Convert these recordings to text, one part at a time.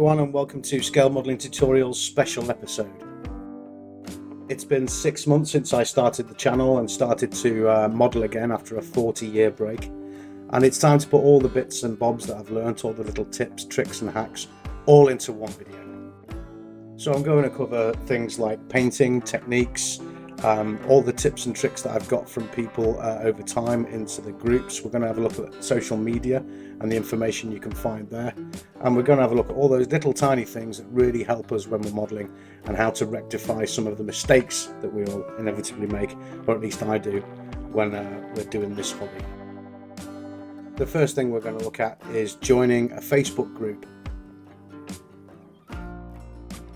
everyone, and welcome to Scale Modeling Tutorials special episode. It's been 6 months since I started the channel and started to model again after a 40-year break, and it's time to put all the bits and bobs that I've learnt, all the little tips, tricks and hacks, all into one video. So I'm going to cover things like painting techniques, all the tips and tricks that I've got from people over time into the groups. We're going to have a look at social media and the information you can find there, and we're going to have a look at all those little tiny things that really help us when we're modeling and how to rectify some of the mistakes that we all inevitably make, or at least I do, when we're doing this hobby. The first thing we're going to look at is joining a Facebook group,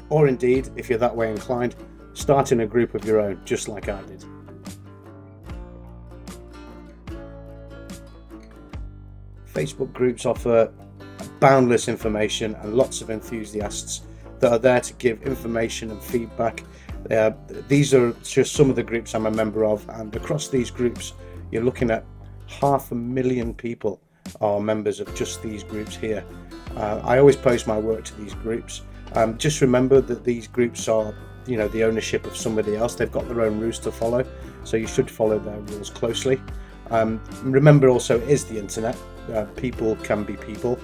or indeed, if you're that way inclined, starting a group of your own, just like I did. Facebook groups offer boundless information and lots of enthusiasts that are there to give information and feedback. These are just some of the groups I'm a member of, and across these groups you're looking at 500,000 people are members of just these groups here. I always post my work to these groups. Just remember that these groups are, the ownership of somebody else. They've got their own rules to follow, so you should follow their rules closely. Remember also, it is the internet. People can be people.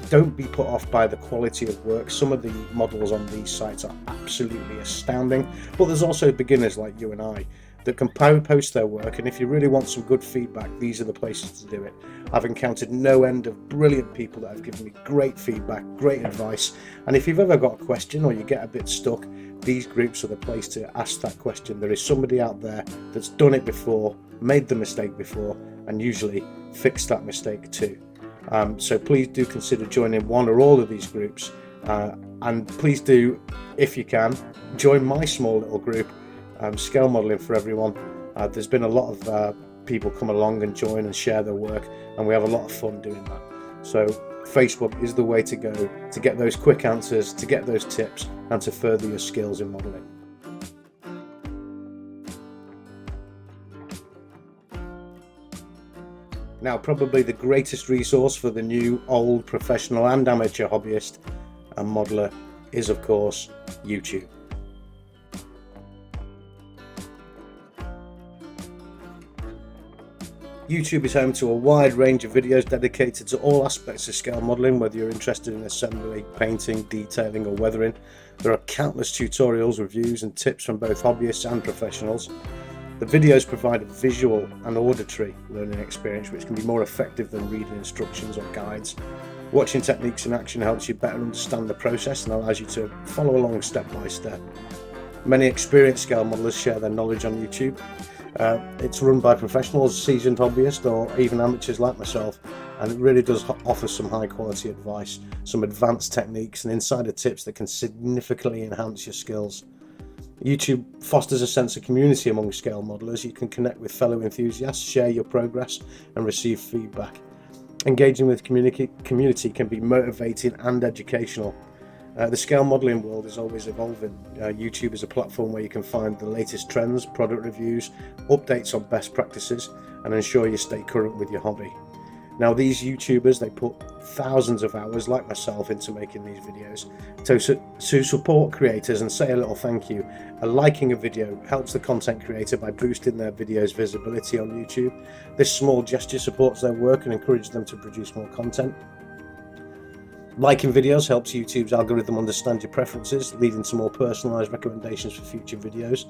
Don't be put off by the quality of work. Some of the models on these sites are absolutely astounding, but there's also beginners like you and I that can post their work, and if you really want some good feedback, these are the places to do it. I've encountered no end of brilliant people that have given me great feedback, great advice, and if you've ever got a question or you get a bit stuck, these groups are the place to ask that question. There is somebody out there that's done it before, made the mistake before, and usually fixed that mistake too. So please do consider joining one or all of these groups, and please do, if you can, join my small little group, Scale Modeling for Everyone. There's been a lot of people come along and join and share their work, and we have a lot of fun doing that. So Facebook is the way to go to get those quick answers, to get those tips, and to further your skills in modeling. Now, probably the greatest resource for the new, old, professional and amateur hobbyist and modeler is, of course, YouTube. YouTube is home to a wide range of videos dedicated to all aspects of scale modeling, whether you're interested in assembly, painting, detailing or weathering. There are countless tutorials, reviews and tips from both hobbyists and professionals. The videos provide a visual and auditory learning experience which can be more effective than reading instructions or guides. Watching techniques in action helps you better understand the process and allows you to follow along step by step. Many experienced scale modelers share their knowledge on YouTube. It's run by professionals, seasoned hobbyists or even amateurs like myself, and it really does offer some high quality advice, some advanced techniques and insider tips that can significantly enhance your skills. YouTube fosters a sense of community among scale modelers. You can connect with fellow enthusiasts, share your progress and receive feedback. Engaging with community can be motivating and educational. The scale modeling world is always evolving. YouTube is a platform where you can find the latest trends, product reviews, updates on best practices, and ensure you stay current with your hobby. Now, these YouTubers, they put thousands of hours, like myself, into making these videos. To support creators and say a little thank you, liking a video helps the content creator by boosting their video's visibility on YouTube. This small gesture supports their work and encourages them to produce more content. Liking videos helps YouTube's algorithm understand your preferences, leading to more personalized recommendations for future videos.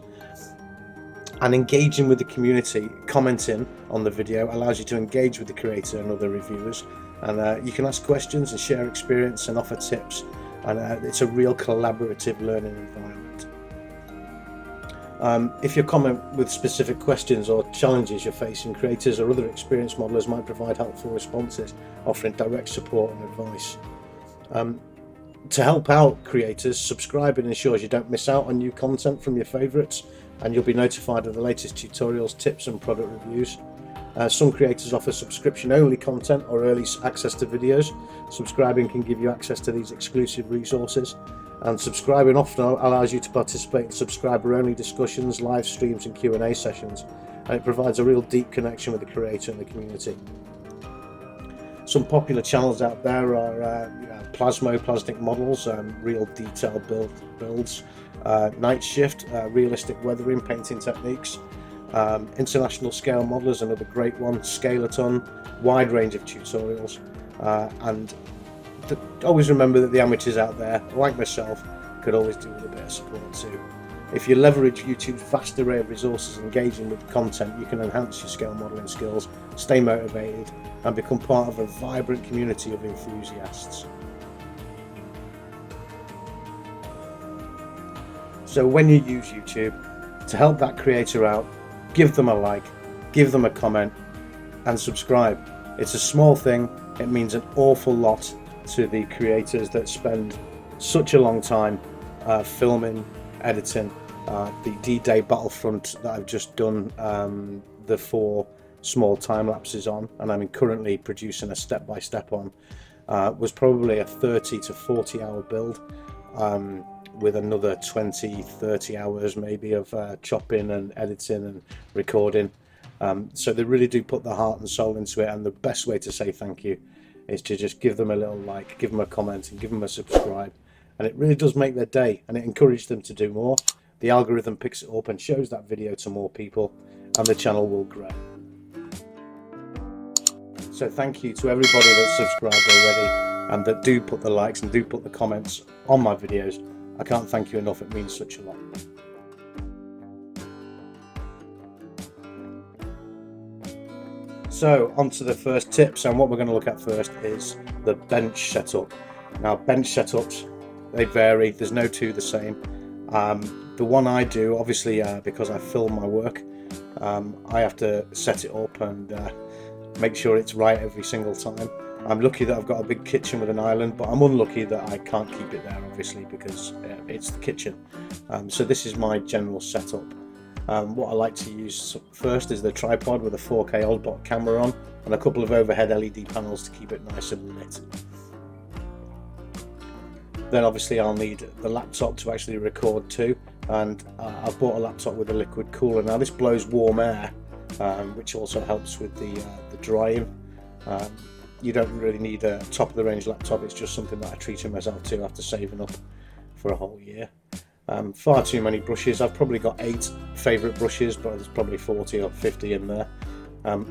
And engaging with the community, commenting on the video, allows you to engage with the creator and other reviewers. And you can ask questions and share experience and offer tips. And it's a real collaborative learning environment. If you comment with specific questions or challenges you're facing, creators or other experienced modelers might provide helpful responses, offering direct support and advice. To help out creators, subscribing ensures you don't miss out on new content from your favourites, and you'll be notified of the latest tutorials, tips and product reviews. Some creators offer subscription-only content or early access to videos. Subscribing can give you access to these exclusive resources, and subscribing often allows you to participate in subscriber-only discussions, live streams and Q&A sessions, and it provides a real deep connection with the creator and the community. Some popular channels out there are plastic models, real detail builds, Night Shift, realistic weathering painting techniques, international scale modelers, another great one, Scalaton, wide range of tutorials, and always remember that the amateurs out there, like myself, could always do with a bit of support too. If you leverage YouTube's vast array of resources engaging with content, you can enhance your scale modelling skills, stay motivated, and become part of a vibrant community of enthusiasts. So when you use YouTube, to help that creator out, give them a like, give them a comment, and subscribe. It's a small thing, it means an awful lot to the creators that spend such a long time filming, editing. The D-Day Battlefront that I've just done the 4 small time lapses on, and I'm currently producing a step-by-step on, was probably a 30 to 40 hour build, with another 20-30 hours maybe of chopping and editing and recording. So they really do put their heart and soul into it, and the best way to say thank you is to just give them a little like, give them a comment, and give them a subscribe, and it really does make their day, and it encourages them to do more. The algorithm picks it up and shows that video to more people, and the channel will grow. So thank you to everybody that's subscribed already and that do put the likes and do put the comments on my videos. I can't thank you enough, it means such a lot. So on to the first tips, and what we're going to look at first is the bench setup. Now bench setups, they vary, there's no two the same. The one I do, obviously because I film my work, I have to set it up and make sure it's right every single time. I'm lucky that I've got a big kitchen with an island, but I'm unlucky that I can't keep it there, obviously, because it's the kitchen. So this is my general setup. What I like to use first is the tripod with a 4K old-bot camera on and a couple of overhead LED panels to keep it nice and lit. Then obviously I'll need the laptop to actually record too, and I've bought a laptop with a liquid cooler. Now this blows warm air, which also helps with the drying. You don't really need a top of the range laptop, it's just something that I treated myself to after saving up for a whole year. Far too many brushes. I've probably got 8 favourite brushes, but there's probably 40 or 50 in there.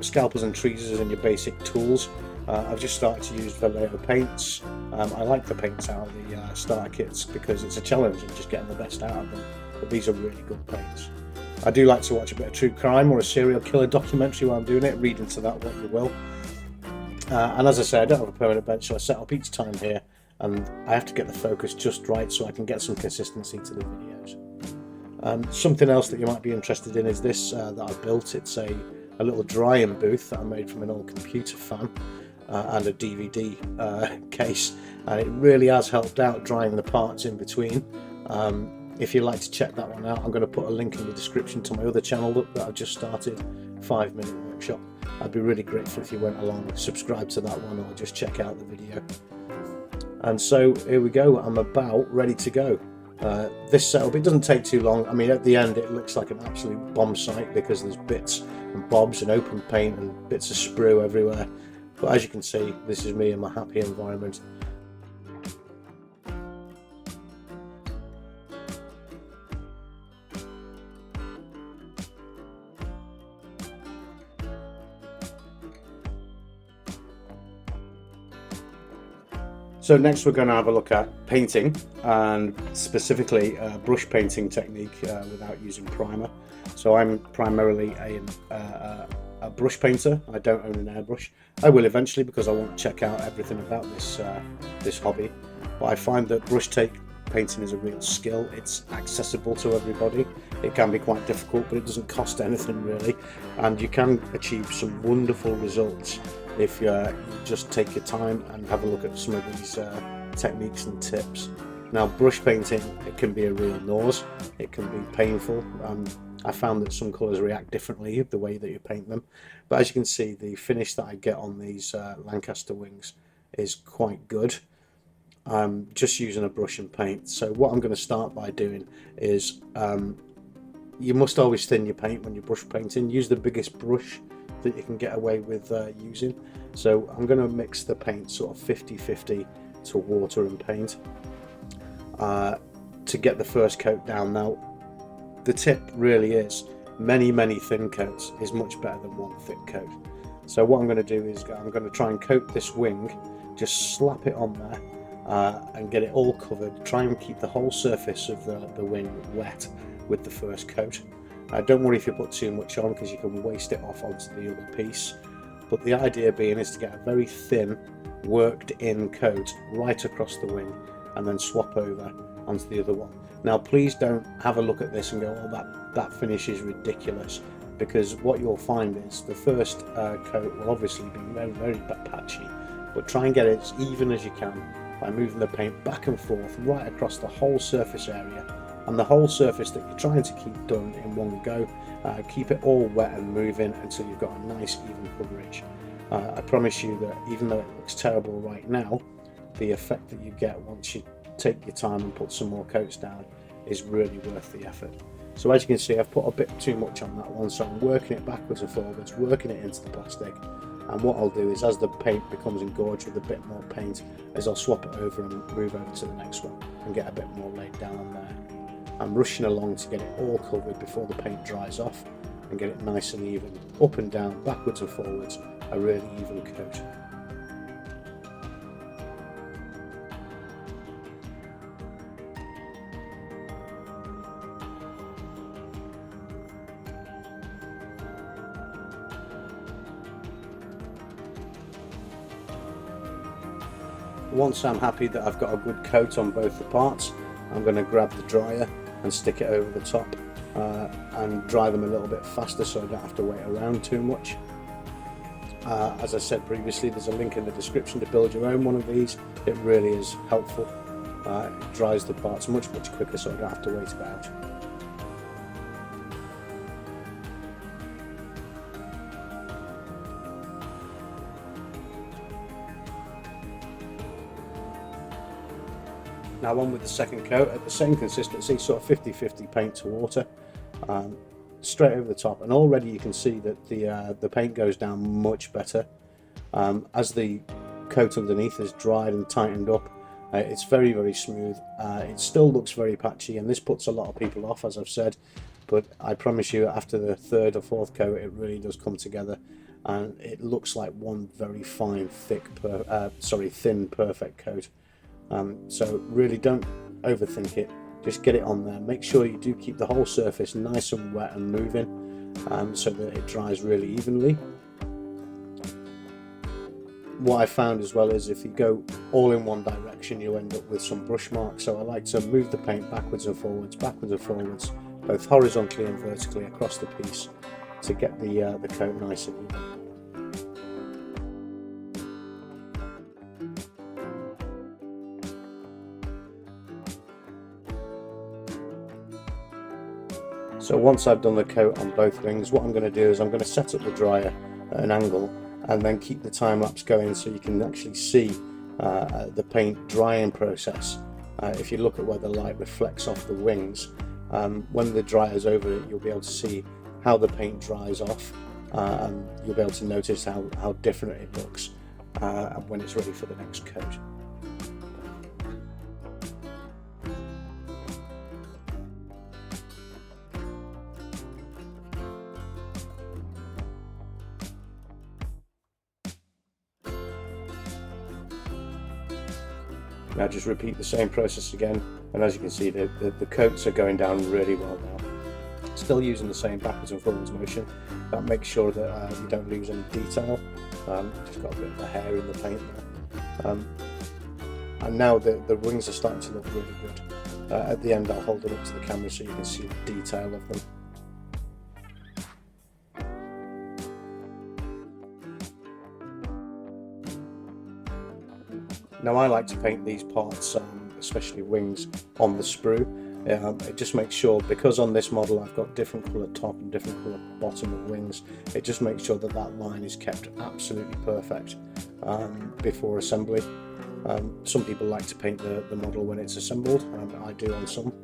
Scalpels and tweezers and your basic tools. I've just started to use Vallejo paints. I like the paints out of the starter kits because it's a challenge in just getting the best out of them, but these are really good paints. I do like to watch a bit of true crime or a serial killer documentary while I'm doing it. Read into that what you will. And as I say, I don't have a permanent bench, so I set up each time here, and I have to get the focus just right so I can get some consistency to the videos. Something else that you might be interested in is this that I built. It's a little drying booth that I made from an old computer fan and a DVD case, and it really has helped out drying the parts in between. If you'd like to check that one out, I'm going to put a link in the description to my other channel that I've just started, 5-minute workshop. I'd be really grateful if you went along, subscribe to that one, or just check out the video. And so here we go, I'm about ready to go. This setup, it doesn't take too long. I mean, at the end it looks like an absolute bomb site because there's bits and bobs and open paint and bits of sprue everywhere. But as you can see, this is me in my happy environment. So next we're going to have a look at painting, and specifically brush painting technique without using primer. So I'm primarily a brush painter. I don't own an airbrush. I will eventually because I want to check out everything about this hobby. But I find that brush painting is a real skill. It's accessible to everybody. It can be quite difficult, but it doesn't cost anything really, and you can achieve some wonderful results if you just take your time and have a look at some of these techniques and tips. Now brush painting, it can be a real nose, it can be painful. I found that some colours react differently the way that you paint them, but as you can see, the finish that I get on these Lancaster wings is quite good. Just using a brush and paint. So what I'm going to start by doing is you must always thin your paint when you're brush painting. Use the biggest brush that you can get away with using. So I'm going to mix the paint sort of 50-50 to water and paint to get the first coat down. Now the tip really is many thin coats is much better than one thick coat. So what I'm going to do is I'm going to try and coat this wing, just slap it on there and get it all covered. Try and keep the whole surface of the wing wet with the first coat. Don't worry if you put too much on, because you can waste it off onto the other piece. But the idea being is to get a very thin worked in coat right across the wing and then swap over onto the other one. Now please don't have a look at this and go, oh, that finish is ridiculous, because what you'll find is the first coat will obviously be very patchy, but try and get it as even as you can by moving the paint back and forth right across the whole surface area, and the whole surface that you're trying to keep done in one go. Keep it all wet and moving until you've got a nice even coverage. I promise you that even though it looks terrible right now, the effect that you get once you take your time and put some more coats down is really worth the effort. So as you can see, I've put a bit too much on that one, so I'm working it backwards and forwards, working it into the plastic. And what I'll do is, as the paint becomes engorged with a bit more paint, is I'll swap it over and move over to the next one and get a bit more laid down on there. I'm rushing along to get it all covered before the paint dries off and get it nice and even, up and down, backwards and forwards, a really even coat. Once I'm happy that I've got a good coat on both the parts, I'm going to grab the dryer and stick it over the top and dry them a little bit faster so I don't have to wait around too much. As I said previously, there's a link in the description to build your own one of these. It really is helpful. It dries the parts much quicker so I don't have to wait about. Now on with the second coat at the same consistency, sort of 50-50 paint to water, straight over the top, and already you can see that the paint goes down much better. As the coat underneath is dried and tightened up, it's very smooth. It still looks very patchy, and this puts a lot of people off, as I've said, but I promise you after the third or fourth coat it really does come together and it looks like one very fine, thin, perfect coat. So really don't overthink it, just get it on there. Make sure you do keep the whole surface nice and wet and moving so that it dries really evenly. What I found as well is if you go all in one direction you end up with some brush marks, so I like to move the paint backwards and forwards, both horizontally and vertically across the piece to get the coat nice and even. So once I've done the coat on both wings, what I'm going to do is I'm going to set up the dryer at an angle and then keep the time lapse going so you can actually see the paint drying process. If you look at where the light reflects off the wings, when the dryer's over it, you'll be able to see how the paint dries off, and you'll be able to notice how different it looks when it's ready for the next coat. Now just repeat the same process again, and as you can see the coats are going down really well now. Still using the same backwards and forwards motion. That makes sure that you don't lose any detail. Just got a bit of a hair in the paint there. And now the wings are starting to look really good. At the end I'll hold them up to the camera so you can see the detail of them. Now I like to paint these parts, especially wings, on the sprue. It just makes sure, because on this model I've got different colour top and different colour bottom of wings, it just makes sure that that line is kept absolutely perfect before assembly. Some people like to paint the model when it's assembled, I do on some,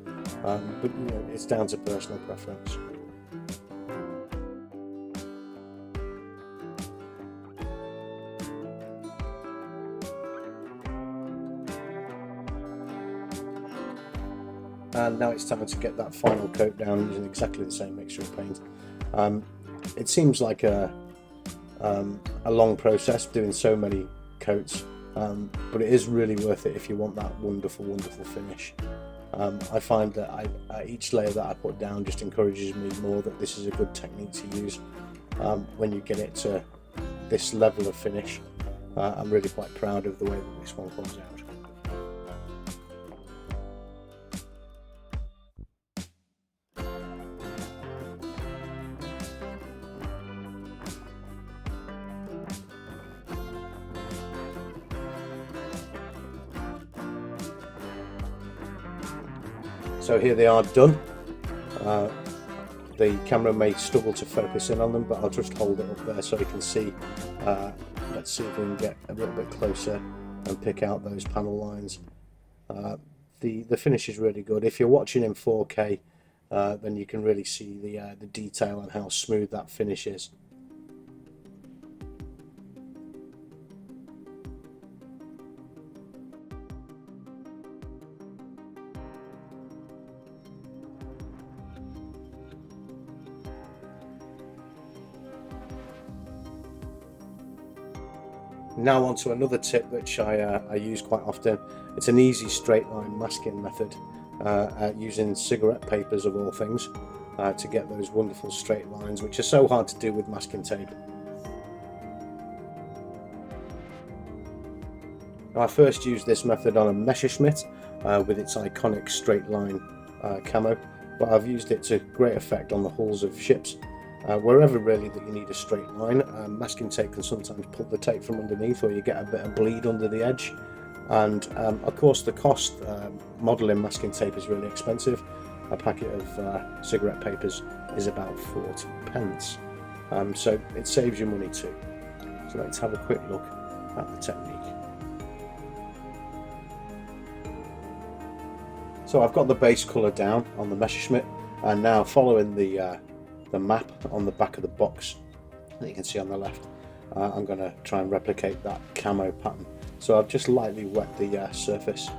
but you know, it's down to personal preference. and now it's time to get that final coat down using exactly the same mixture of paint. It seems like a long process doing so many coats, but it is really worth it if you want that wonderful finish. I find that each layer that I put down just encourages me more that this is a good technique to use when you get it to this level of finish. I'm really quite proud of the way that this one comes out. So here they are done. The camera may struggle to focus in on them, but I'll just hold it up there so you can see. Let's see if we can get a little bit closer and pick out those panel lines. The finish is really good. If you're watching in 4K, then you can really see the detail and how smooth that finish is. Now on to another tip which I use quite often. It's an easy straight line masking method using cigarette papers of all things to get those wonderful straight lines which are so hard to do with masking tape. Now, I first used this method on a Messerschmitt with its iconic straight line camo, but I've used it to great effect on the hulls of ships. Wherever really that you need a straight line, masking tape can sometimes pull the tape from underneath, or you get a bit of bleed under the edge. And of course the cost, modelling masking tape is really expensive. A packet of cigarette papers is about 40 pence, so it saves you money too. So let's have a quick look at the technique. So I've got the base colour down on the Messerschmitt, and now following the map on the back of the box that you can see on the left, I'm going to try and replicate that camo pattern. So I've just lightly wet the surface.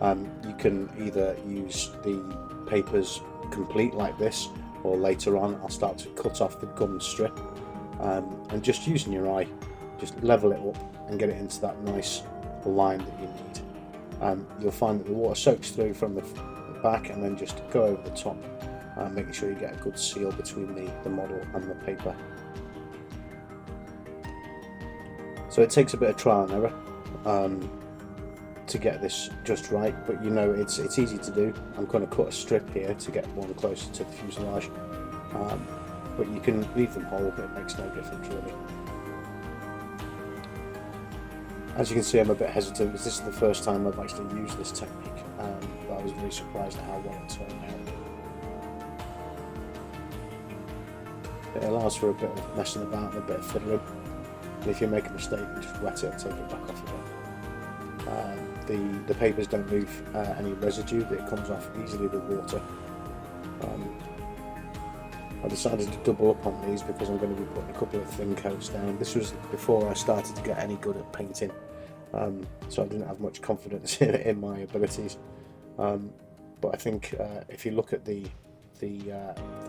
You can either use the papers complete like this, or later on I'll start to cut off the gum strip, and just using your eye, just level it up and get it into that nice line that you need. You'll find that the water soaks through from the back, and then just go over the top, making sure you get a good seal between the model and the paper. So it takes a bit of trial and error to get this just right, but you know it's easy to do. I'm going to cut a strip here to get one closer to the fuselage, but you can leave them whole, it makes no difference really. As you can see, I'm a bit hesitant because this is the first time I've actually used this technique, but I was really surprised at how well it turned out. It allows for a bit of messing about and a bit of fiddling. And if you make a mistake, you just wet it and take it back off again. The papers don't leave any residue, that it comes off easily with water. I decided to double up on these because I'm going to be putting a couple of thin coats down. This was before I started to get any good at painting, so I didn't have much confidence in my abilities. But I think if you look at the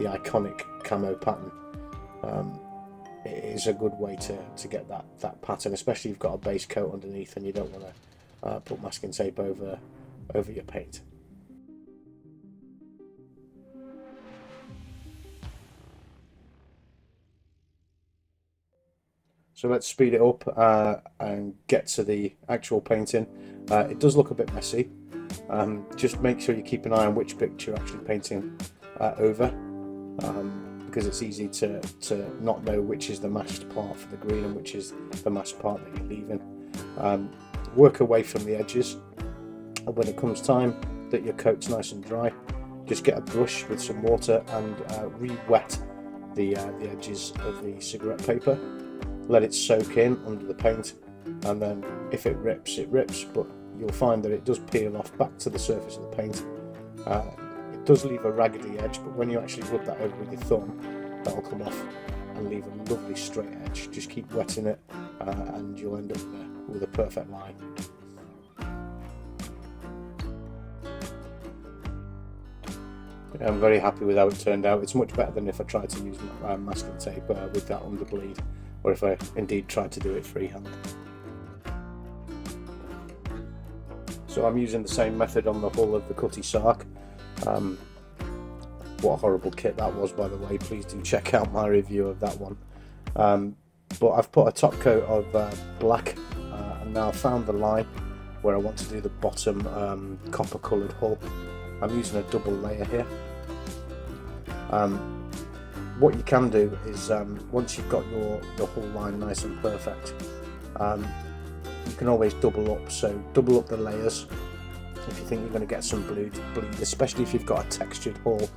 iconic camo pattern, it is a good way to get that pattern, especially if you've got a base coat underneath and you don't want to put masking tape over your paint. So let's speed it up and get to the actual painting. It does look a bit messy. Just make sure you keep an eye on which picture you're actually painting over, because it's easy to not know which is the mashed part for the green and which is the mashed part that you're leaving. Work away from the edges, and when it comes time that your coat's nice and dry, just get a brush with some water and re-wet the edges of the cigarette paper. Let it soak in under the paint, and then if it rips, but you'll find that it does peel off back to the surface of the paint. It does leave a raggedy edge, but when you actually rub that over with your thumb, that'll come off and leave a lovely straight edge. Just keep wetting it, and you'll end up with a perfect line. I'm very happy with how it turned out. It's much better than if I tried to use masking tape with that underbleed, or if I indeed tried to do it freehand. So I'm using the same method on the hull of the Cutty Sark. What a horrible kit that was, by the way. Please do check out my review of that one. But I've put a top coat of black, and now I've found the line where I want to do the bottom copper coloured hull. I'm using a double layer here. What you can do is once you've got your hull line nice and perfect, you can always double up. So double up the layers if you think you're going to get some bleed, especially if you've got a textured hull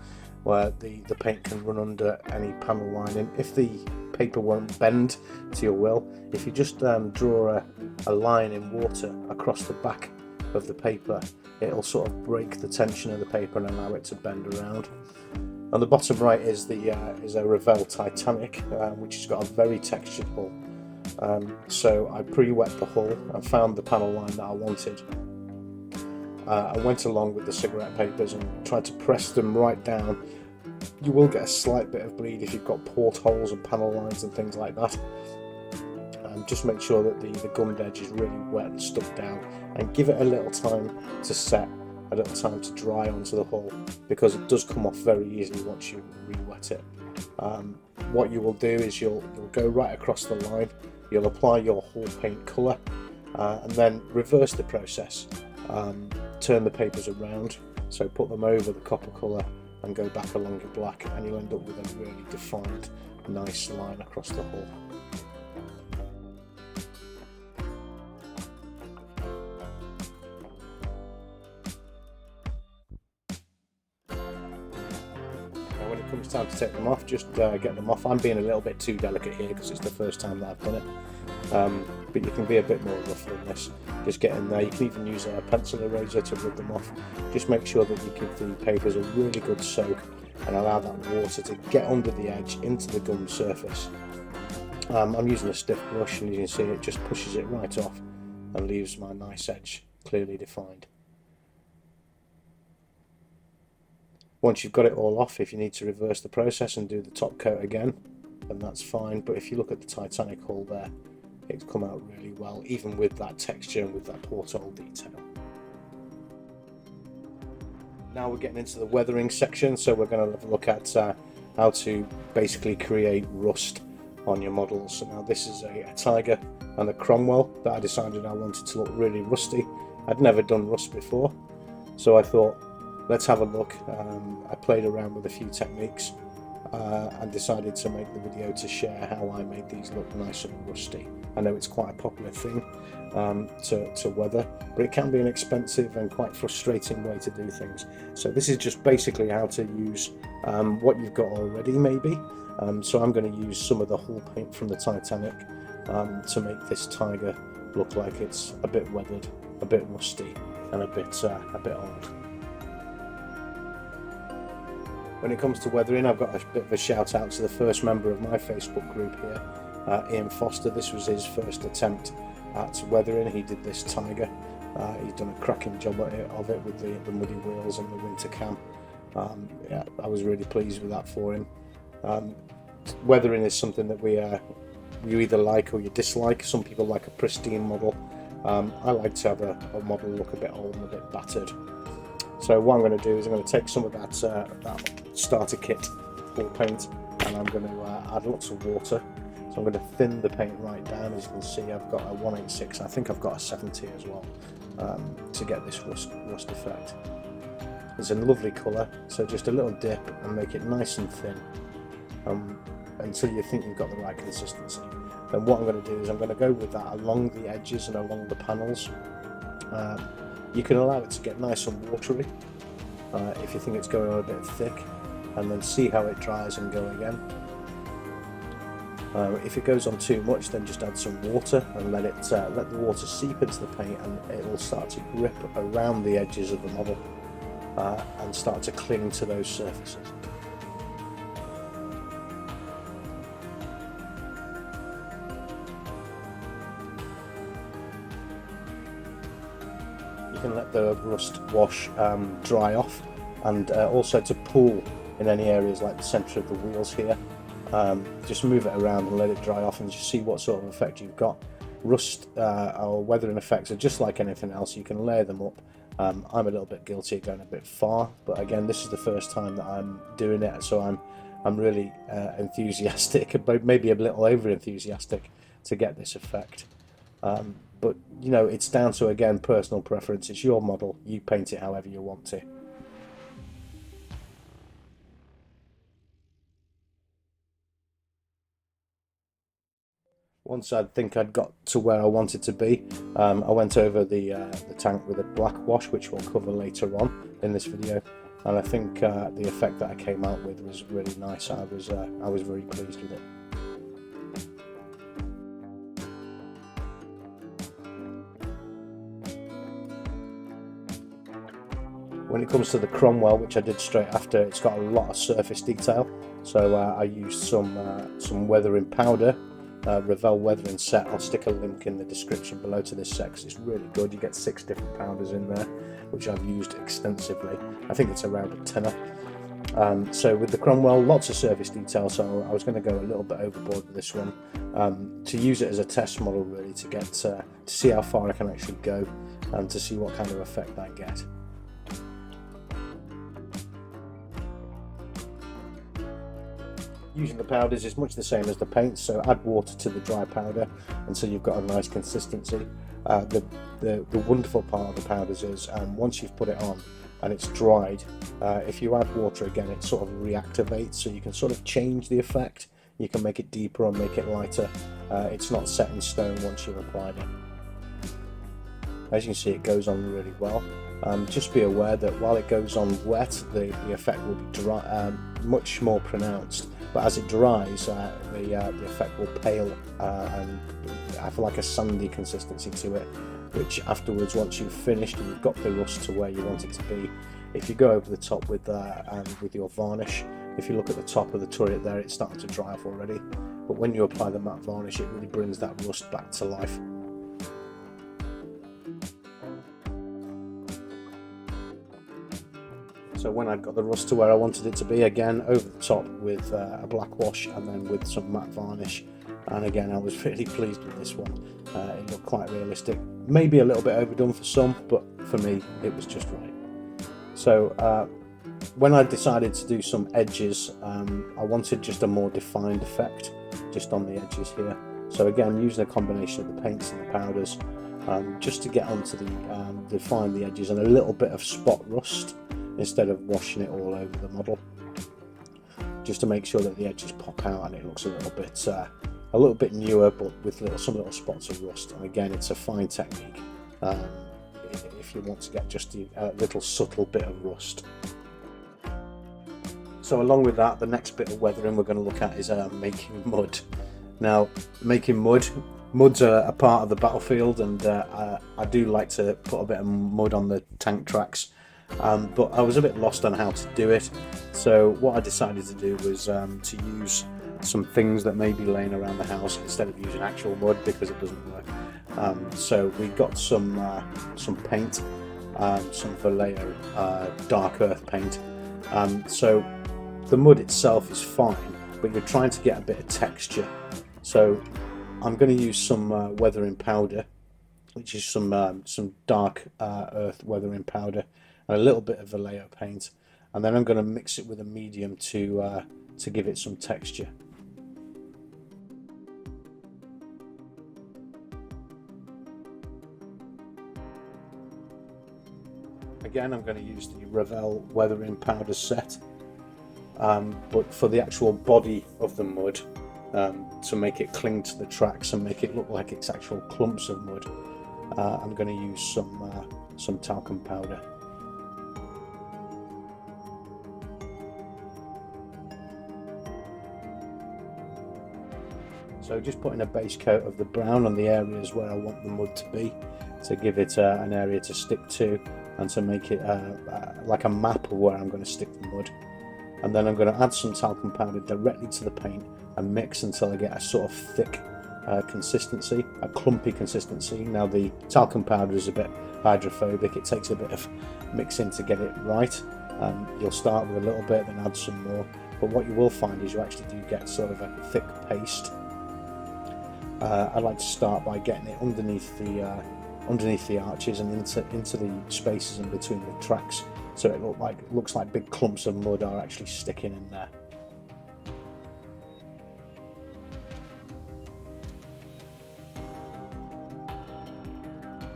where the paint can run under any panel lining. If the paper won't bend to your will, if you just draw a line in water across the back of the paper, it'll sort of break the tension of the paper and allow it to bend around. On the bottom right is a Revell Titanic, which has got a very textured hull. So I pre-wet the hull and found the panel line that I wanted. I went along with the cigarette papers and tried to press them right down. You will get a slight bit of bleed if you've got portholes and panel lines and things like that. Just make sure that the gummed edge is really wet and stuck down, and give it a little time to set, a little time to dry onto the hull, because it does come off very easily once you re-wet it. What you will do is you'll go right across the line, you'll apply your hull paint colour, and then reverse the process. Turn the papers around, so put them over the copper colour and go back along your black, and you'll end up with a really defined, nice line across the hull. Now when it comes time to take them off, just get them off. I'm being a little bit too delicate here because it's the first time that I've done it. But you can be a bit more rough than this. Just get in there. You can even use a pencil eraser to rub them off. Just make sure that you give the papers a really good soak and allow that water to get under the edge into the gum surface. I'm using a stiff brush, and you can see it just pushes it right off and leaves my nice edge clearly defined. Once you've got it all off, if you need to reverse the process and do the top coat again, then that's fine. But if you look at the Titanic hull there, it's come out really well, even with that texture and with that porthole detail. Now we're getting into the weathering section, so we're going to have a look at how to basically create rust on your models. So now this is a Tiger and a Cromwell that I decided I wanted to look really rusty. I'd never done rust before, so I thought, let's have a look. I played around with a few techniques and decided to make the video to share how I made these look nice and rusty. I know it's quite a popular thing to weather, but it can be an expensive and quite frustrating way to do things. So this is just basically how to use what you've got already, maybe. So I'm going to use some of the hull paint from the Titanic to make this Tiger look like it's a bit weathered, a bit rusty, and a bit old. When it comes to weathering, I've got a bit of a shout out to the first member of my Facebook group here, Ian Foster. This was his first attempt at weathering. He did this Tiger. He's done a cracking job of it with the muddy wheels and the winter cam. Yeah, I was really pleased with that for him. Weathering is something that you either like or you dislike. Some people like a pristine model. I like to have a model look a bit old and a bit battered. So what I'm going to do is I'm going to take some of that starter kit full paint, and I'm going to add lots of water. So I'm going to thin the paint right down. As you can see, I've got a 186. I think I've got a 70 as well to get this rust effect. It's a lovely colour, so just a little dip and make it nice and thin until you think you've got the right consistency. Then what I'm going to do is I'm going to go with that along the edges and along the panels. You can allow it to get nice and watery if you think it's going on a bit thick, and then see how it dries and go again. If it goes on too much, then just add some water and let the water seep into the paint, and it will start to grip around the edges of the model and start to cling to those surfaces. You can let the rust wash dry off, and also to pull in any areas like the centre of the wheels here. Just move it around and let it dry off and just see what sort of effect you've got. Rust or weathering effects are just like anything else, you can layer them up. I'm a little bit guilty of going a bit far, but again, this is the first time that I'm doing it, so I'm really enthusiastic, but maybe a little over enthusiastic to get this effect. But you know, it's down to, again, personal preference. It's your model, you paint it however you want to. Once I think I'd got to where I wanted to be, I went over the tank with a black wash, which we'll cover later on in this video, and I think the effect that I came out with was really nice. I was very pleased with it. When it comes to the Cromwell, which I did straight after, it's got a lot of surface detail, so I used some weathering powder, Revell weathering set. I'll stick a link in the description below to this set because it's really good. You get 6 different powders in there, which I've used extensively. I think it's around a tenner. So with the Cromwell, lots of surface detail, so I was going to go a little bit overboard with this one, to use it as a test model, really, to get to see how far I can actually go and to see what kind of effect I get. Using the powders is much the same as the paints, so add water to the dry powder until you've got a nice consistency. The wonderful part of the powders is once you've put it on and it's dried, if you add water again, it sort of reactivates, so you can sort of change the effect. You can make it deeper or make it lighter. It's not set in stone once you've applied it. As you can see, it goes on really well. Just be aware that while it goes on wet, the effect will be dry, much more pronounced, but as it dries, the effect will pale and have like a sandy consistency to it, which afterwards, once you've finished and you've got the rust to where you want it to be, if you go over the top with your varnish, if you look at the top of the turret there, it's starting to dry off already, but when you apply the matte varnish, it really brings that rust back to life. So when I'd got the rust to where I wanted it to be, again, over the top with a black wash and then with some matte varnish. And again, I was really pleased with this one. It looked quite realistic. Maybe a little bit overdone for some, but for me, it was just right. So when I decided to do some edges, I wanted just a more defined effect, just on the edges here. So again, using a combination of the paints and the powders, just to get onto the, define the edges and a little bit of spot rust, instead of washing it all over the model, just to make sure that the edges pop out and it looks a little bit newer, but with some little spots of rust. And again, it's a fine technique if you want to get just a little subtle bit of rust. So along with that, the next bit of weathering we're going to look at is making mud. Now, making mud's a part of the battlefield, and I do like to put a bit of mud on the tank tracks. But I was a bit lost on how to do it, so what I decided to do was to use some things that may be laying around the house instead of using actual mud, because it doesn't work. So we got some paint, some Vallejo dark earth paint. So the mud itself is fine, but you're trying to get a bit of texture. So I'm going to use some weathering powder, which is some dark earth weathering powder, and a little bit of Vallejo paint, and then I'm going to mix it with a medium to give it some texture. Again, I'm going to use the Revell weathering powder set, but for the actual body of the mud, to make it cling to the tracks and make it look like it's actual clumps of mud, I'm going to use some talcum powder. So just putting a base coat of the brown on the areas where I want the mud to be, to give it an area to stick to, and to make it like a map of where I'm going to stick the mud. And then I'm going to add some talcum powder directly to the paint and mix until I get a sort of thick consistency, a clumpy consistency. Now the talcum powder is a bit hydrophobic, it takes a bit of mixing to get it right, You'll start with a little bit, then add some more. But what you will find is you actually do get sort of a thick paste. I like to start by getting it underneath the arches and into the spaces in between the tracks, so it looks like big clumps of mud are actually sticking in there.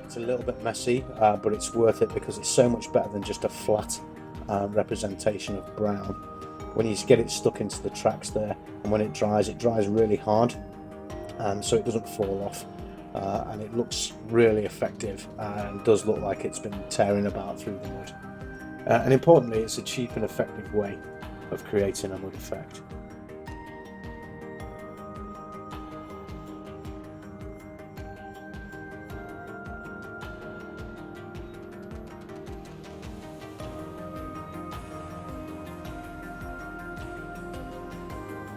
It's a little bit messy, but it's worth it because it's so much better than just a flat representation of brown. When you get it stuck into the tracks there, and when it dries really hard, so it doesn't fall off, and it looks really effective and does look like it's been tearing about through the mud. And importantly, it's a cheap and effective way of creating a mud effect.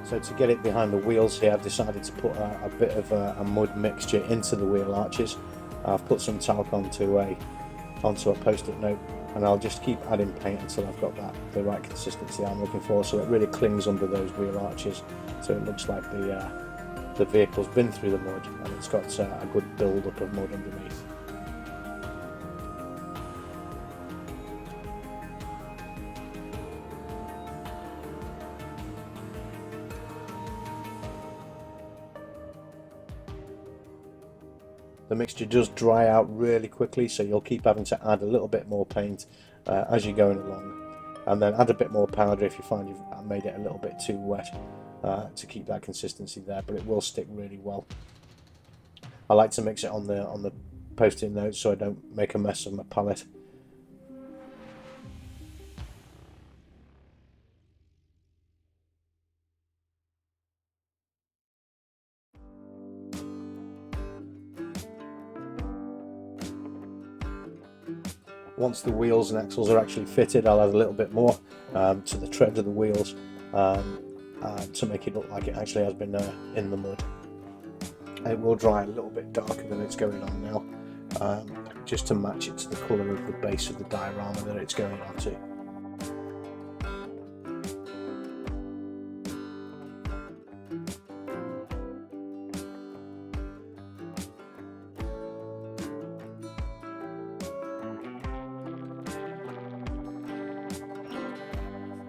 So to get it behind the wheels here, I've decided to put a bit of a mud mixture into the wheel arches. I've put some talc onto a post-it note, and I'll just keep adding paint until I've got the right consistency I'm looking for, so it really clings under those wheel arches, so it looks like the vehicle's been through the mud and it's got a good build-up of mud underneath. The mixture does dry out really quickly, so you'll keep having to add a little bit more paint as you're going along, and then add a bit more powder if you find you've made it a little bit too wet to keep that consistency there, but it will stick really well. I like to mix it on the post-it notes so I don't make a mess of my palette. Once the wheels and axles are actually fitted, I'll add a little bit more to the tread of the wheels to make it look like it actually has been in the mud. It will dry a little bit darker than it's going on now, just to match it to the colour of the base of the diorama that it's going on to.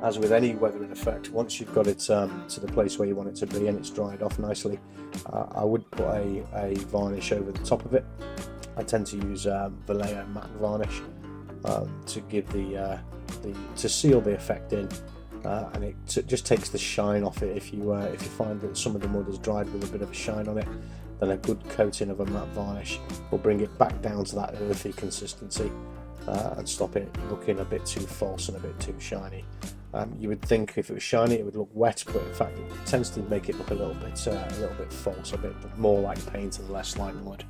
As with any weathering effect, once you've got it to the place where you want it to be and it's dried off nicely, I would put a varnish over the top of it. I tend to use Vallejo matte varnish to give to seal the effect in, and it just takes the shine off it. If you find that some of the mud is dried with a bit of a shine on it, then a good coating of a matte varnish will bring it back down to that earthy consistency and stop it looking a bit too false and a bit too shiny. You would think if it was shiny it would look wet, but in fact it tends to make it look a little bit false, a bit more like paint and less like mud.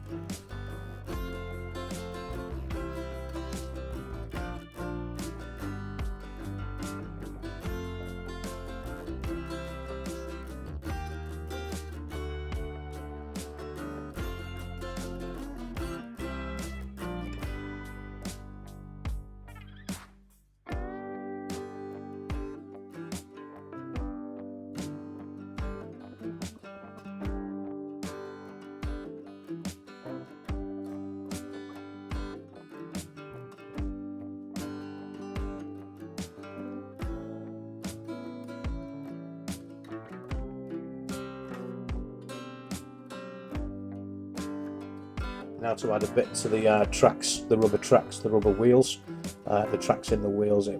Now to add a bit to the tracks, the rubber wheels, the tracks in the wheels.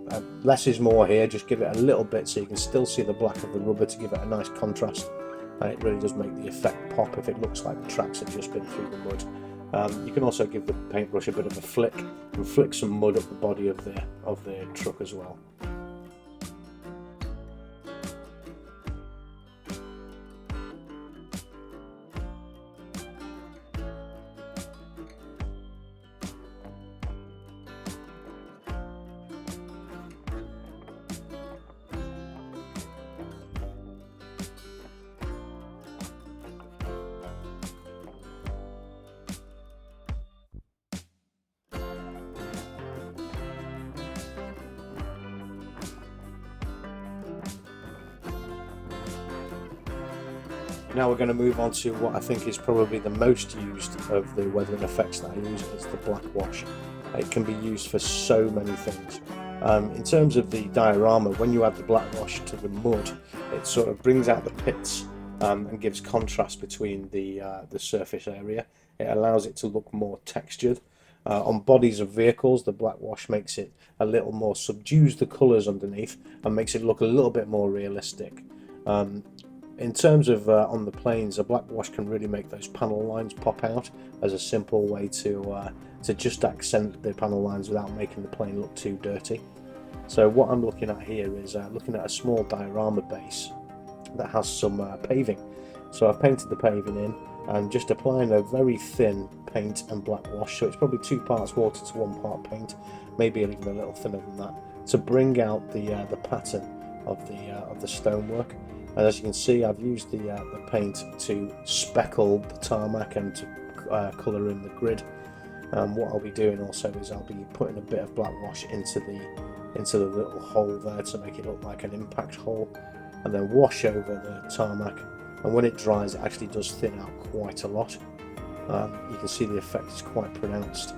Less is more here, just give it a little bit so you can still see the black of the rubber to give it a nice contrast, and it really does make the effect pop if it looks like the tracks have just been through the mud. You can also give the paintbrush a bit of a flick and flick some mud up the body of the truck as well. Now we're going to move on to what I think is probably the most used of the weathering effects that I use. It's the black wash. It can be used for so many things. In terms of the diorama, when you add the black wash to the mud, it sort of brings out the pits and gives contrast between the surface area. It allows it to look more textured. On bodies of vehicles, the black wash makes it a little more, subdues the colours underneath and makes it look a little bit more realistic. In terms of on the planes, a black wash can really make those panel lines pop out as a simple way to just accent the panel lines without making the plane look too dirty. So what I'm looking at here is looking at a small diorama base that has some paving. So I've painted the paving in and just applying a very thin paint and black wash, so it's probably 2 parts water to 1 part paint, maybe even a little thinner than that, to bring out the pattern of the stonework. And as you can see, I've used the paint to speckle the tarmac and to colour in the grid. What I'll be doing also is I'll be putting a bit of black wash into the little hole there to make it look like an impact hole, and then wash over the tarmac. And when it dries, it actually does thin out quite a lot. You can see the effect is quite pronounced.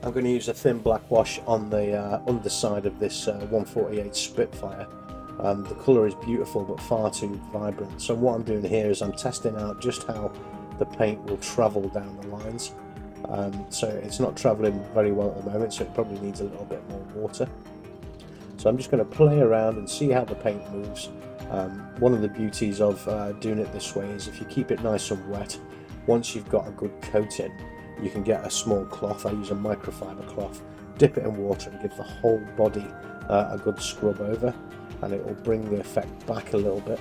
I'm going to use a thin black wash on the underside of this 148 Spitfire. The colour is beautiful but far too vibrant, so what I'm doing here is I'm testing out just how the paint will travel down the lines. So it's not travelling very well at the moment, so it probably needs a little bit more water. So I'm just going to play around and see how the paint moves. One of the beauties of doing it this way is if you keep it nice and wet, once you've got a good coating, you can get a small cloth. I use a microfiber cloth, dip it in water and give the whole body a good scrub over, and it will bring the effect back a little bit.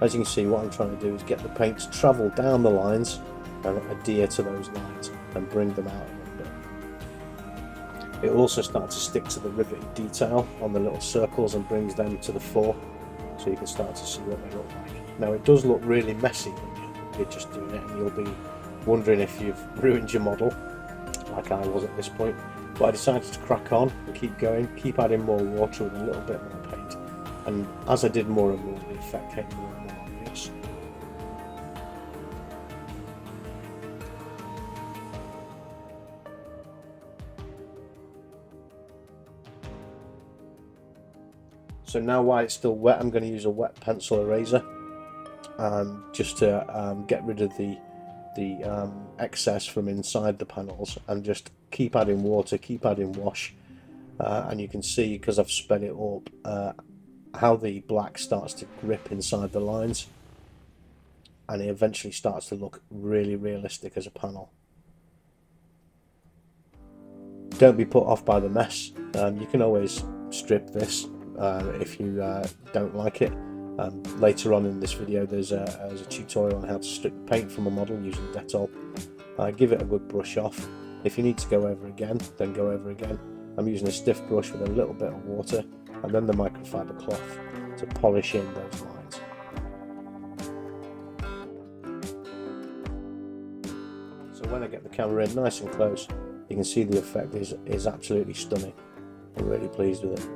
As you can see, what I'm trying to do is get the paint to travel down the lines and adhere to those lines and bring them out a little bit. It will also start to stick to the riveted detail on the little circles and brings them to the fore, so you can start to see what they look like. Now it does look really messy when you're just doing it, and you'll be wondering if you've ruined your model like I was at this point, but I decided to crack on and keep going, keep adding more water with a little bit more paint, and as I did more and more, the effect came more and more obvious. So now while it's still wet, I'm going to use a wet pencil eraser just to get rid of the excess from inside the panels, and just keep adding water, keep adding wash, and you can see, because I've sped it up, how the black starts to grip inside the lines, and it eventually starts to look really realistic as a panel. Don't be put off by the mess. You can always strip this if you don't like it. Later on in this video there's a tutorial on how to strip paint from a model using Dettol. Give it a good brush off. If you need to go over again, then go over again. I'm using a stiff brush with a little bit of water and then the microfiber cloth to polish in those lines. So when I get the camera in nice and close, you can see the effect is absolutely stunning. I'm really pleased with it.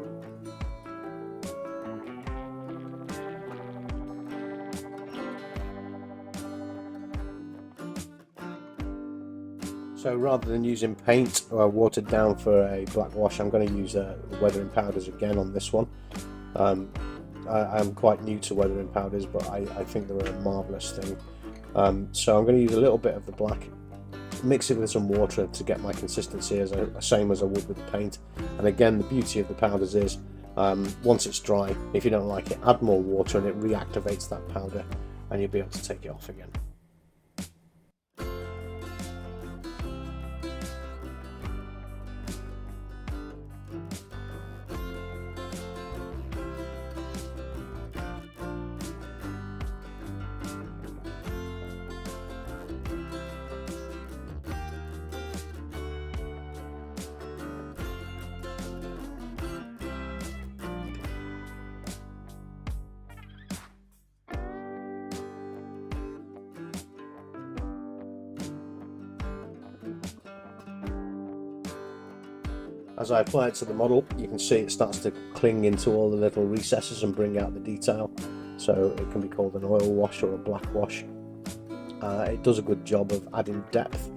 So rather than using paint watered down for a black wash, I'm going to use weathering powders again on this one. I'm quite new to weathering powders, but I think they're a marvellous thing. So I'm going to use a little bit of the black, mix it with some water to get my consistency same as I would with the paint. And again, the beauty of the powders is once it's dry, if you don't like it, add more water and it reactivates that powder and you'll be able to take it off again. As I apply it to the model, you can see it starts to cling into all the little recesses and bring out the detail. So it can be called an oil wash or a black wash. It does a good job of adding depth.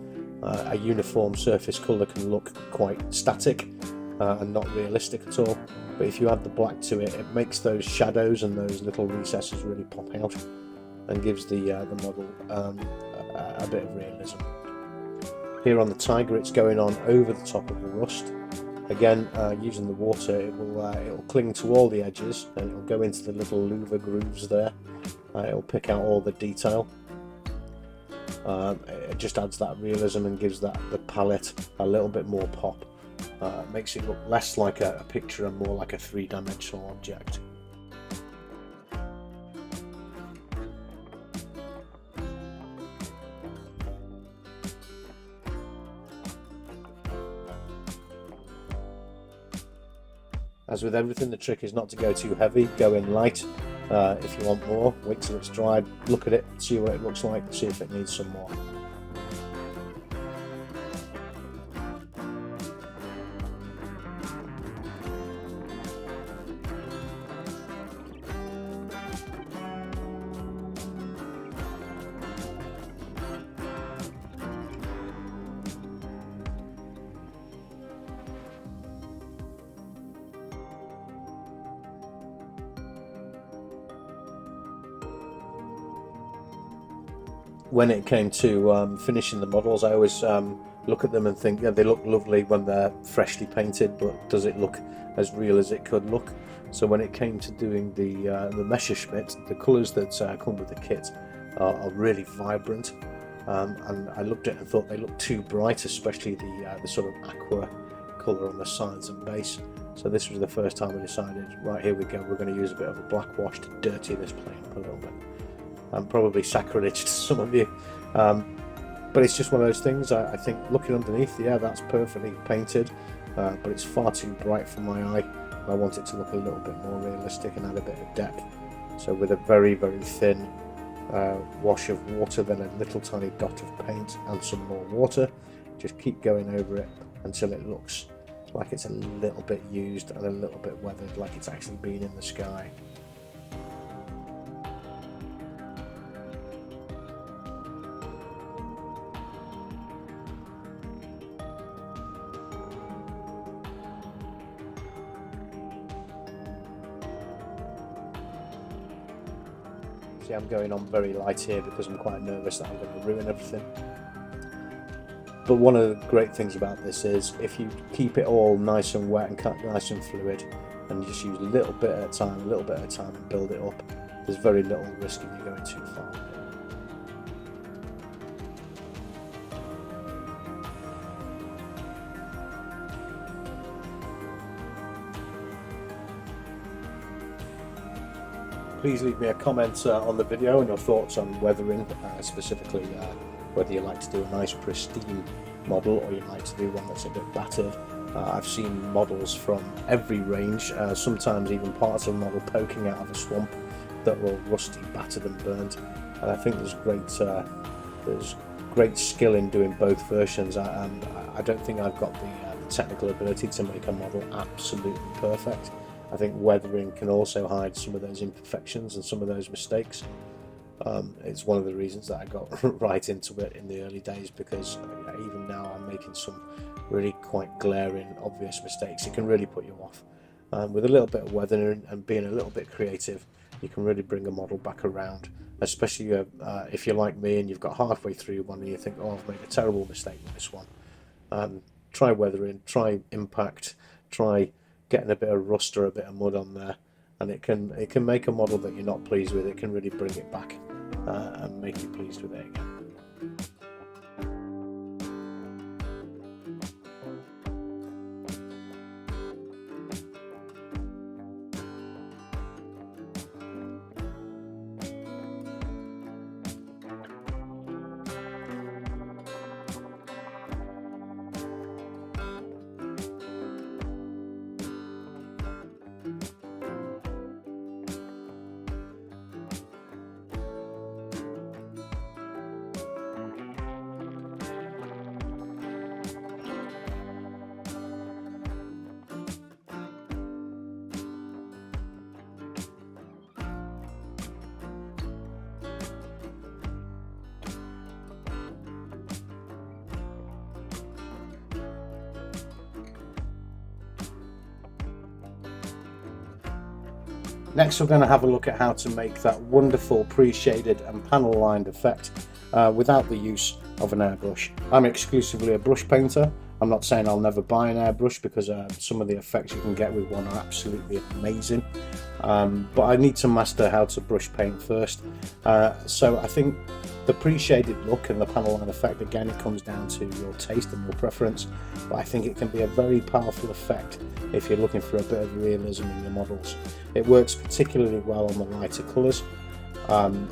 A uniform surface colour can look quite static and not realistic at all, but if you add the black to it, it makes those shadows and those little recesses really pop out and gives the model a bit of realism. Here on the Tiger, it's going on over the top of the rust. Again, using the water, it'll cling to all the edges and it'll go into the little louver grooves there. It'll pick out all the detail. It just adds that realism and gives the palette a little bit more pop. Makes it look less like a picture and more like a three-dimensional object. As with everything, the trick is not to go too heavy, go in light. If you want more, wait till it's dried, look at it, see what it looks like, see if it needs some more. When it came to finishing the models, I always look at them and think, yeah, they look lovely when they're freshly painted, but does it look as real as it could look? So when it came to doing the Messerschmitt, the colours that come with the kit are really vibrant, and I looked at it and thought they looked too bright, especially the sort of aqua colour on the sides and base. So this was the first time I decided, right, here we go, we're going to use a bit of a black wash to dirty this plane up a little bit. Probably sacrilege to some of you, but it's just one of those things. I think looking underneath, yeah, that's perfectly painted, but it's far too bright for my eye. I want it to look a little bit more realistic and add a bit of depth. So with a very, very thin wash of water, then a little tiny dot of paint and some more water, just keep going over it until it looks like it's a little bit used and a little bit weathered, like it's actually been in the sky. See, I'm going on very light here because I'm quite nervous that I'm going to ruin everything. But one of the great things about this is if you keep it all nice and wet and nice and fluid, and you just use a little bit at a time, and build it up, there's very little risk of you going too far. Please leave me a comment on the video and your thoughts on weathering, specifically whether you like to do a nice pristine model or you like to do one that's a bit battered. I've seen models from every range, sometimes even parts of a model poking out of a swamp that were rusty, battered and burnt, and I think there's great skill in doing both versions. I don't think I've got the technical ability to make a model absolutely perfect. I think weathering can also hide some of those imperfections and some of those mistakes. It's one of the reasons that I got right into it in the early days, because even now I'm making some really quite glaring, obvious mistakes. It can really put you off. With a little bit of weathering and being a little bit creative, you can really bring a model back around, especially if you're like me and you've got halfway through one and you think, oh, I've made a terrible mistake with this one. Try weathering, try impact, try getting a bit of rust or a bit of mud on there, and it can make a model that you're not pleased with. It can really bring it back and make you pleased with it again. Next we're going to have a look at how to make that wonderful pre-shaded and panel lined effect without the use of an airbrush. I'm exclusively a brush painter. I'm not saying I'll never buy an airbrush, because some of the effects you can get with one are absolutely amazing, but I need to master how to brush paint first. So I think the pre-shaded look and the panel line effect, again, it comes down to your taste and your preference, but I think it can be a very powerful effect if you're looking for a bit of realism in your models. It works particularly well on the lighter colours.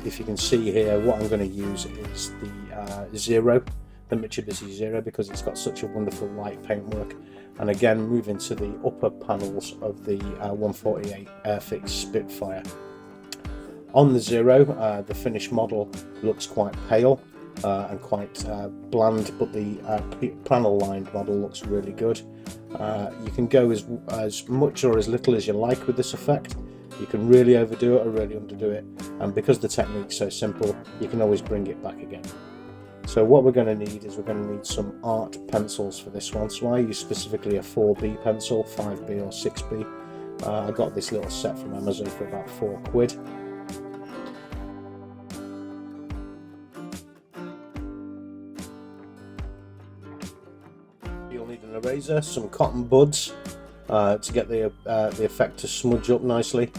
If you can see here, what I'm going to use is the Zero, the Mitsubishi Zero, because it's got such a wonderful light paintwork. And again, moving to the upper panels of the 148 Airfix Spitfire. On the Zero, the finished model looks quite pale and quite bland, but the panel lined model looks really good. You can go as much or as little as you like with this effect. You can really overdo it or really underdo it, and because the technique's so simple, you can always bring it back again. So what we're going to need is we're going to need some art pencils for this one. So I use specifically a 4B pencil, 5B or 6B. I got this little set from Amazon for about £4. You'll need an eraser, some cotton buds to get the effect to smudge up nicely,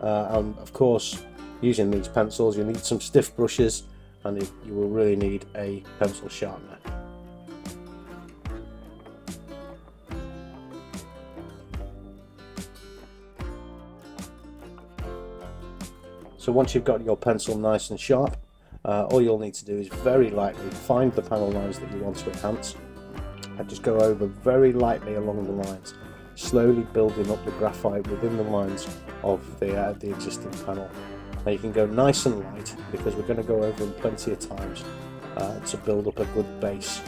and of course, using these pencils, you need some stiff brushes, and you will really need a pencil sharpener. So once you've got your pencil nice and sharp, all you'll need to do is very lightly find the panel lines that you want to enhance, and just go over very lightly along the lines, slowly building up the graphite within the lines of the existing panel. Now you can go nice and light, because we're going to go over them plenty of times to build up a good base.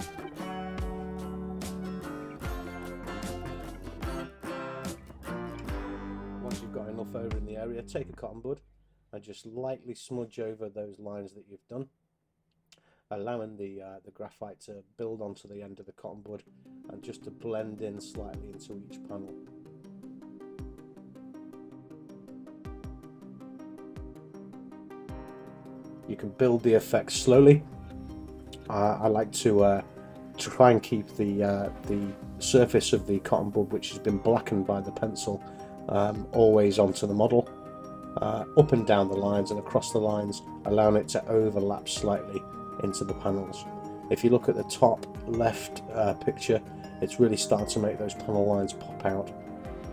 Once you've got enough over in the area, take a cotton bud and just lightly smudge over those lines that you've done, allowing the graphite to build onto the end of the cotton bud and just to blend in slightly into each panel. You can build the effect slowly. I like to try and keep the surface of the cotton bud, which has been blackened by the pencil, always onto the model, up and down the lines and across the lines, allowing it to overlap slightly into the panels. If you look at the top left picture, it's really starting to make those panel lines pop out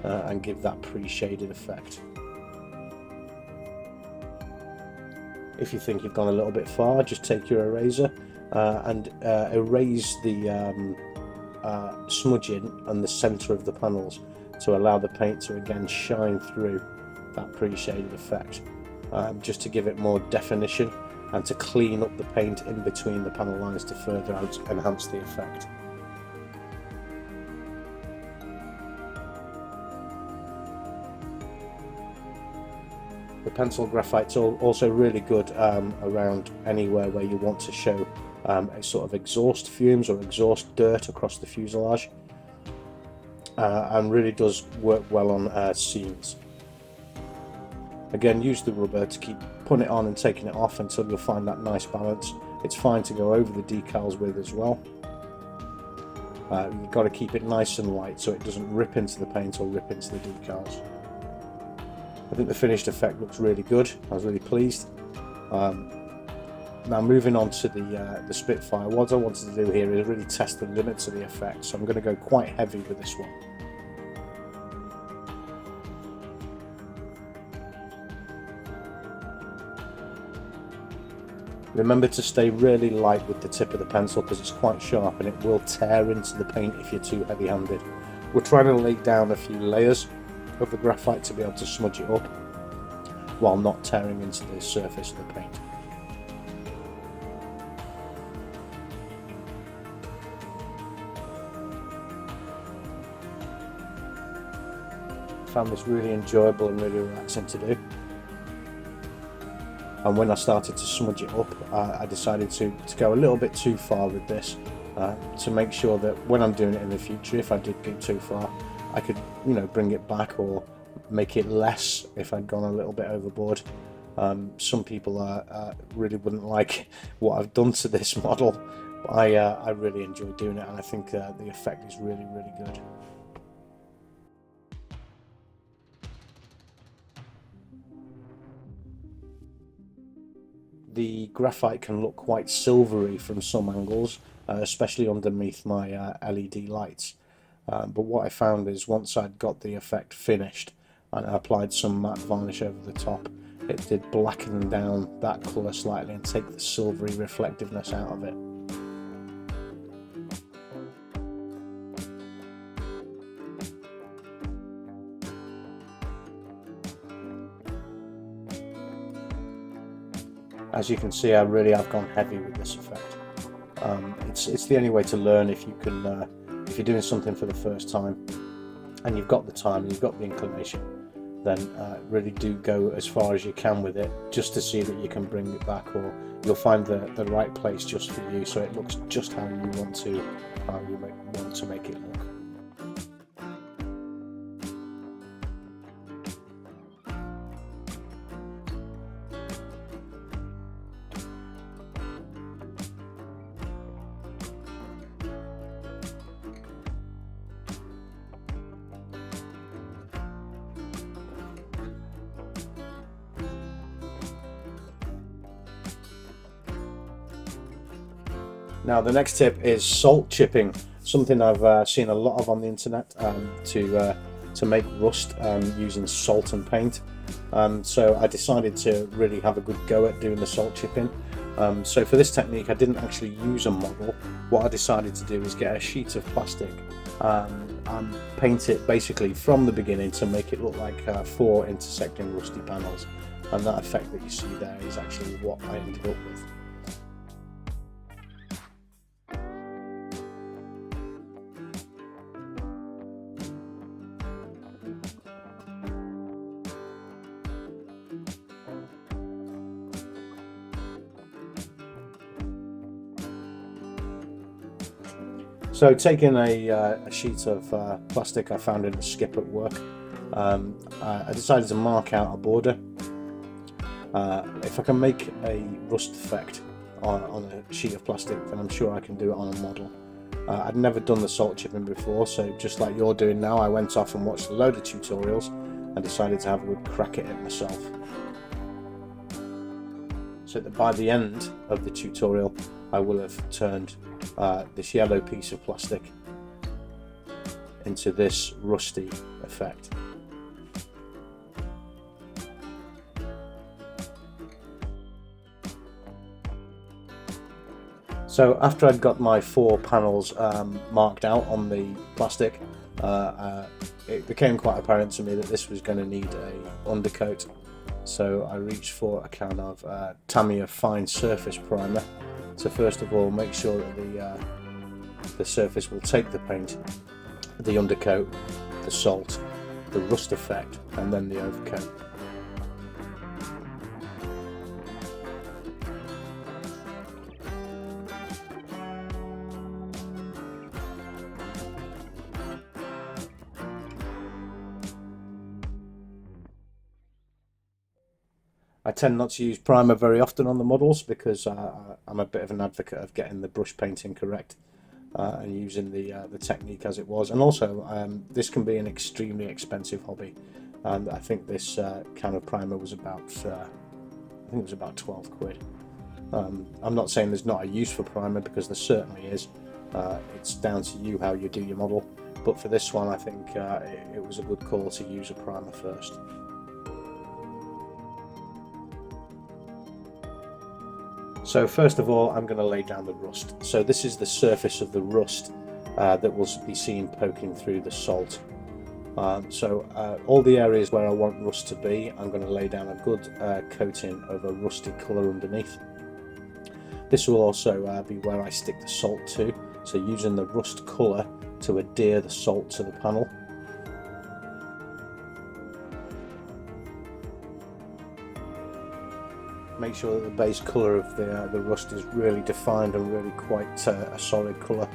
and give that pre-shaded effect. If you think you've gone a little bit far, just take your eraser and erase the smudging and the centre of the panels to allow the paint to again shine through that pre-shaded effect, just to give it more definition and to clean up the paint in between the panel lines to further enhance the effect. The pencil graphite's also really good around anywhere where you want to show a sort of exhaust fumes or exhaust dirt across the fuselage, and really does work well on seams. Again, use the rubber to keep putting it on and taking it off until you'll find that nice balance. It's fine to go over the decals with as well. You've got to keep it nice and light so it doesn't rip into the paint or rip into the decals. I think the finished effect looks really good. I was really pleased. Now moving on to the Spitfire, what I wanted to do here is really test the limits of the effect, so I'm going to go quite heavy with this one. Remember to stay really light with the tip of the pencil because it's quite sharp and it will tear into the paint if you're too heavy-handed. We're trying to lay down a few layers of the graphite to be able to smudge it up while not tearing into the surface of the paint. I found this really enjoyable and really relaxing to do. And when I started to smudge it up, I decided to go a little bit too far with this, to make sure that when I'm doing it in the future, if I did go too far, I could, bring it back or make it less if I'd gone a little bit overboard. Some people really wouldn't like what I've done to this model, but I really enjoy doing it, and I think the effect is really good. The graphite can look quite silvery from some angles, especially underneath my LED lights. But what I found is once I'd got the effect finished and I applied some matte varnish over the top, it did blacken down that colour slightly and take the silvery reflectiveness out of it. As you can see, I really have gone heavy with this effect. It's the only way to learn if you can, if you're doing something for the first time and you've got the time and you've got the inclination, then really do go as far as you can with it, just to see that you can bring it back, or you'll find the right place just for you, so it looks just how you want to make it look. Now the next tip is salt chipping, something I've seen a lot of on the internet, to make rust using salt and paint. So I decided to really have a good go at doing the salt chipping. So for this technique I didn't actually use a model. What I decided to do is get a sheet of plastic and paint it basically from the beginning to make it look like 4 intersecting rusty panels, and that effect that you see there is actually what I ended up with. So taking a sheet of plastic I found in a skip at work, I decided to mark out a border. If I can make a rust effect on a sheet of plastic, then I'm sure I can do it on a model. I'd never done the salt chipping before, so just like you're doing now, I went off and watched a load of tutorials and decided to have a good crack at it myself. So that by the end of the tutorial I will have turned this yellow piece of plastic into this rusty effect. So after I'd got my 4 panels marked out on the plastic, it became quite apparent to me that this was going to need a undercoat. So I reached for a can of Tamiya Fine Surface Primer to first of all make sure that the surface will take the paint, the undercoat, the salt, the rust effect, and then the overcoat. I tend not to use primer very often on the models because I'm a bit of an advocate of getting the brush painting correct and using the technique as it was. And also, this can be an extremely expensive hobby, and I think this can of primer was about, I think it was about 12 quid. I'm not saying there's not a use for primer, because there certainly is. It's down to you how you do your model, but for this one I think it was a good call to use a primer first. So first of all, I'm going to lay down the rust. So this is the surface of the rust that will be seen poking through the salt. All the areas where I want rust to be, I'm going to lay down a good coating of a rusty colour underneath. This will also be where I stick the salt to, so using the rust colour to adhere the salt to the panel. Make sure that the base colour of the rust is really defined and really quite a solid colour.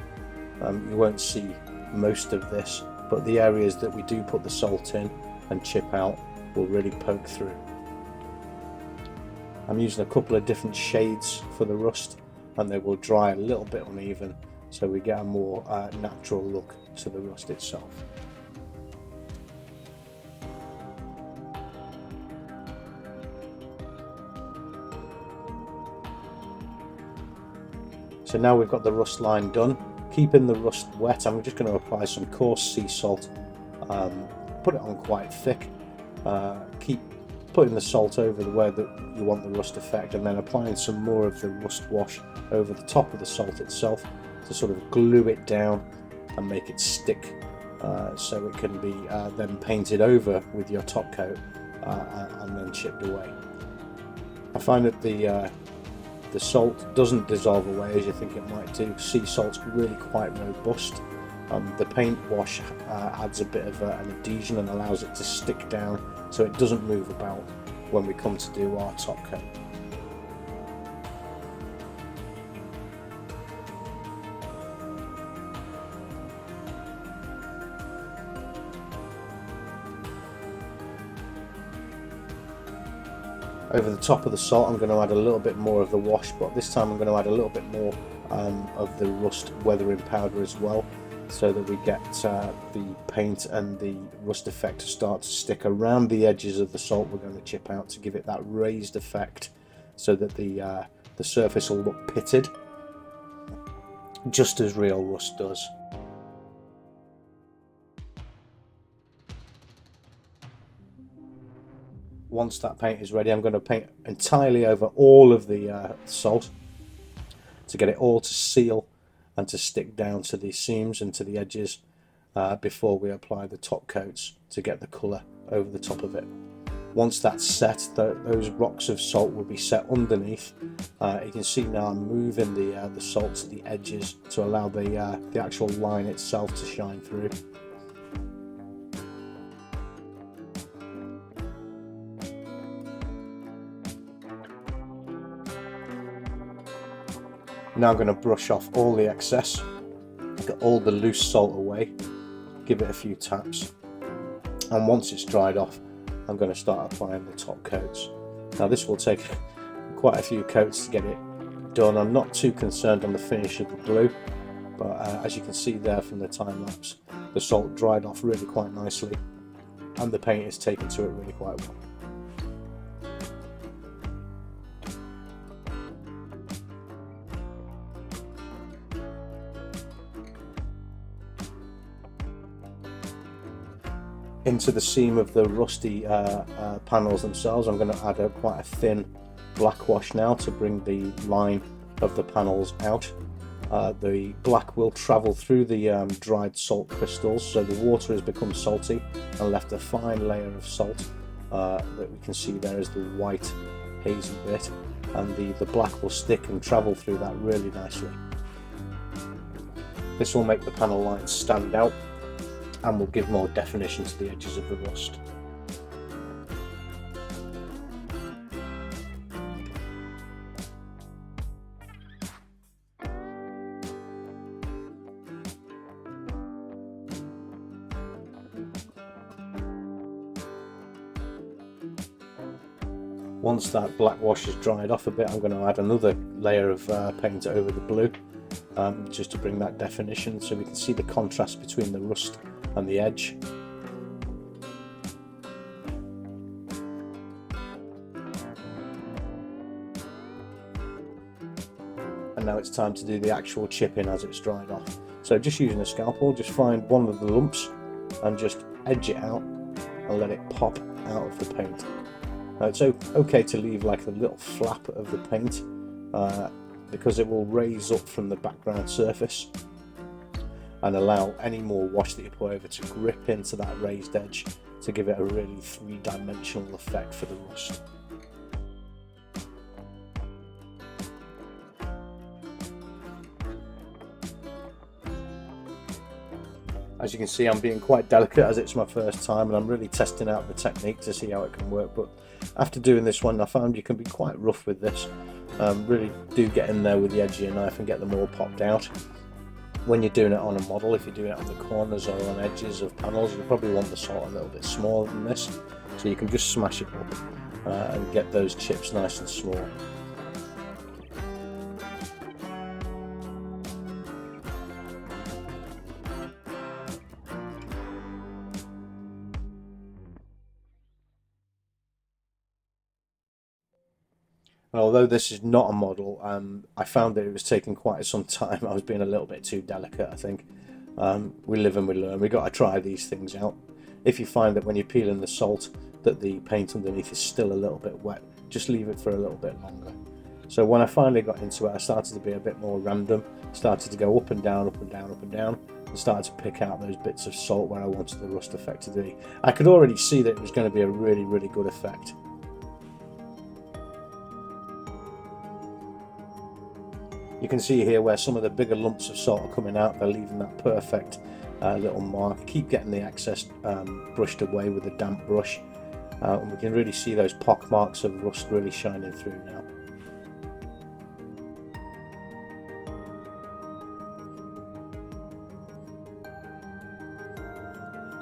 You won't see most of this, but the areas that we do put the salt in, and chip out will really poke through. I'm using a couple of different shades for the rust, and they will dry a little bit uneven, so we get a more natural look to the rust itself. So now we've got the rust line done. Keeping the rust wet, I'm just going to apply some coarse sea salt, put it on quite thick, keep putting the salt over where you want the rust effect, and then applying some more of the rust wash over the top of the salt itself to sort of glue it down and make it stick, so it can be then painted over with your top coat and then chipped away. I find that the salt doesn't dissolve away as you think it might do. Sea salt's really quite robust. The paint wash adds a bit of an adhesion and allows it to stick down so it doesn't move about when we come to do our top coat. Over the top of the salt, I'm going to add a little bit more of the wash, but this time I'm going to add a little bit more of the rust weathering powder as well, so that we get the paint and the rust effect to start to stick around the edges of the salt we're going to chip out, to give it that raised effect, so that the surface will look pitted, just as real rust does. Once that paint is ready, I'm going to paint entirely over all of the salt to get it all to seal and to stick down to the seams and to the edges before we apply the top coats to get the colour over the top of it. Once that's set, those rocks of salt will be set underneath. You can see now I'm moving the salt to the edges to allow the actual line itself to shine through. Now I'm going to brush off all the excess, get all the loose salt away, give it a few taps, and once it's dried off, I'm going to start applying the top coats. Now this will take quite a few coats to get it done. I'm not too concerned on the finish of the blue, but as you can see there from the time lapse, the salt dried off really quite nicely, and the paint is taken to it really quite well. Into the seam of the rusty panels themselves, I'm going to add quite a thin black wash now to bring the line of the panels out. The black will travel through the dried salt crystals, so the water has become salty and left a fine layer of salt that we can see there is the white hazy bit, and the black will stick and travel through that really nicely. This will make the panel lines stand out and will give more definition to the edges of the rust. Once that black wash has dried off a bit, I'm going to add another layer of paint over the blue, just to bring that definition so we can see the contrast between the rust and the edge. And now it's time to do the actual chipping as it's dried off. So just using a scalpel, just find one of the lumps and just edge it out and let it pop out of the paint. Now it's okay to leave like a little flap of the paint because it will raise up from the background surface and allow any more wash that you put over to grip into that raised edge to give it a really three-dimensional effect for the rust. As you can see, I'm being quite delicate as it's my first time, and I'm really testing out the technique to see how it can work. But after doing this one, I found you can be quite rough with this. Really do get in there with the edge of your knife and get them all popped out. when you're doing it on a model, if you're doing it on the corners or on edges of panels, you probably want the salt a little bit smaller than this, so you can just smash it up and get those chips nice and small. And although this is not a model, I found that it was taking quite some time. I was being a little bit too delicate, I think. We live and we learn. We've got to try these things out. If you find that when you're peeling the salt that the paint underneath is still a little bit wet, just leave it for a little bit longer. So when I finally got into it, I started to be a bit more random, started to go up and down, up and down, up and down, and started to pick out those bits of salt where I wanted the rust effect to be. I could already see that it was going to be a really, really good effect. You can see here where some of the bigger lumps of salt are coming out, they're leaving that perfect little mark. Keep getting the excess brushed away with a damp brush, and we can really see those pock marks of rust really shining through now.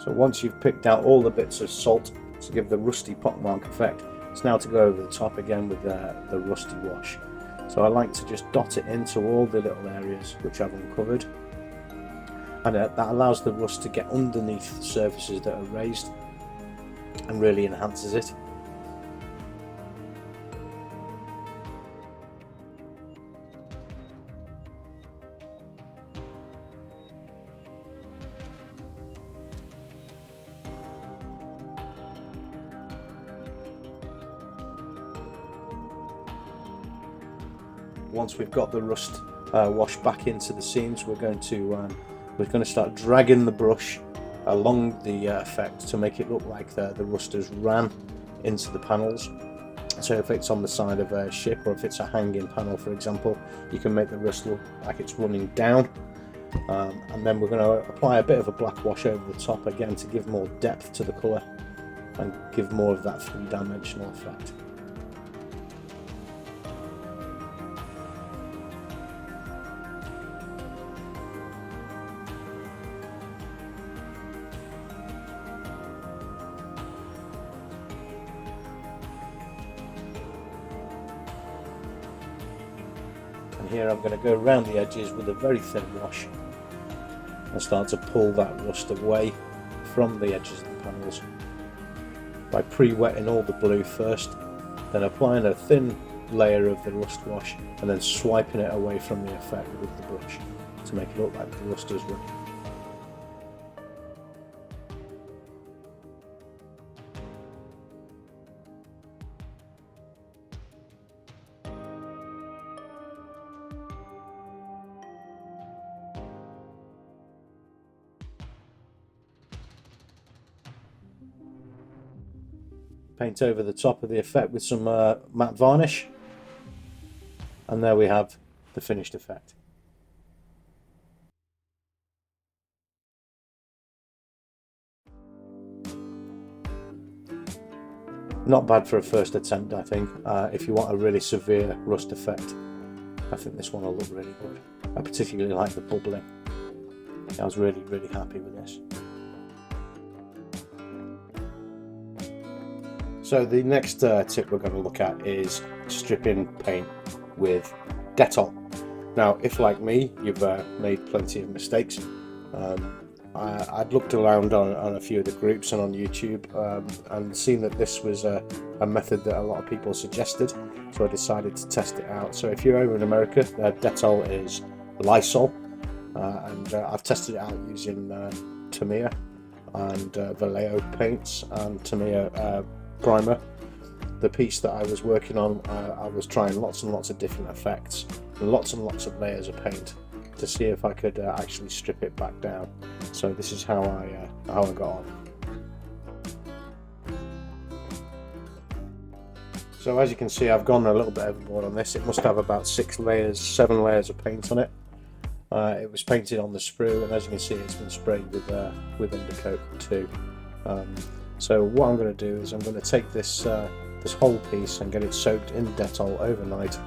So once you've picked out all the bits of salt to give the rusty pock mark effect, it's now to go over the top again with the rusty wash. So I like to just dot it into all the little areas which I've uncovered, and that allows the rust to get underneath the surfaces that are raised and really enhances it. Once we've got the rust washed back into the seams, we're going to start dragging the brush along the effect to make it look like the rust has ran into the panels. So if it's on the side of a ship, or if it's a hanging panel, for example, you can make the rust look like it's running down. And then we're going to apply a bit of a black wash over the top again to give more depth to the colour and give more of that three-dimensional effect. And here I'm going to go around the edges with a very thin wash and start to pull that rust away from the edges of the panels by pre-wetting all the blue first, then applying a thin layer of the rust wash and then swiping it away from the effect with the brush to make it look like the rust is running. Paint over the top of the effect with some matte varnish, and there we have the finished effect. Not bad for a first attempt, I think. If you want a really severe rust effect, I think this one will look really good. I particularly like the bubbling. I was really, really happy with this. So the next tip we're going to look at is stripping paint with Dettol. Now, if like me, you've made plenty of mistakes, I'd looked around on a few of the groups and on YouTube and seen that this was a method that a lot of people suggested, so I decided to test it out. So if you're over in America, Dettol is Lysol, and I've tested it out using Tamiya and Vallejo paints and Tamiya primer. The piece that I was working on, I was trying lots and lots of different effects, lots and lots of layers of paint to see if I could actually strip it back down. So this is how I got on. So as you can see, I've gone a little bit overboard on this. It must have about 7 layers of paint on it. It was painted on the sprue, and as you can see, it's been sprayed with undercoat too. So what I'm going to do is I'm going to take this whole piece and get it soaked in Dettol overnight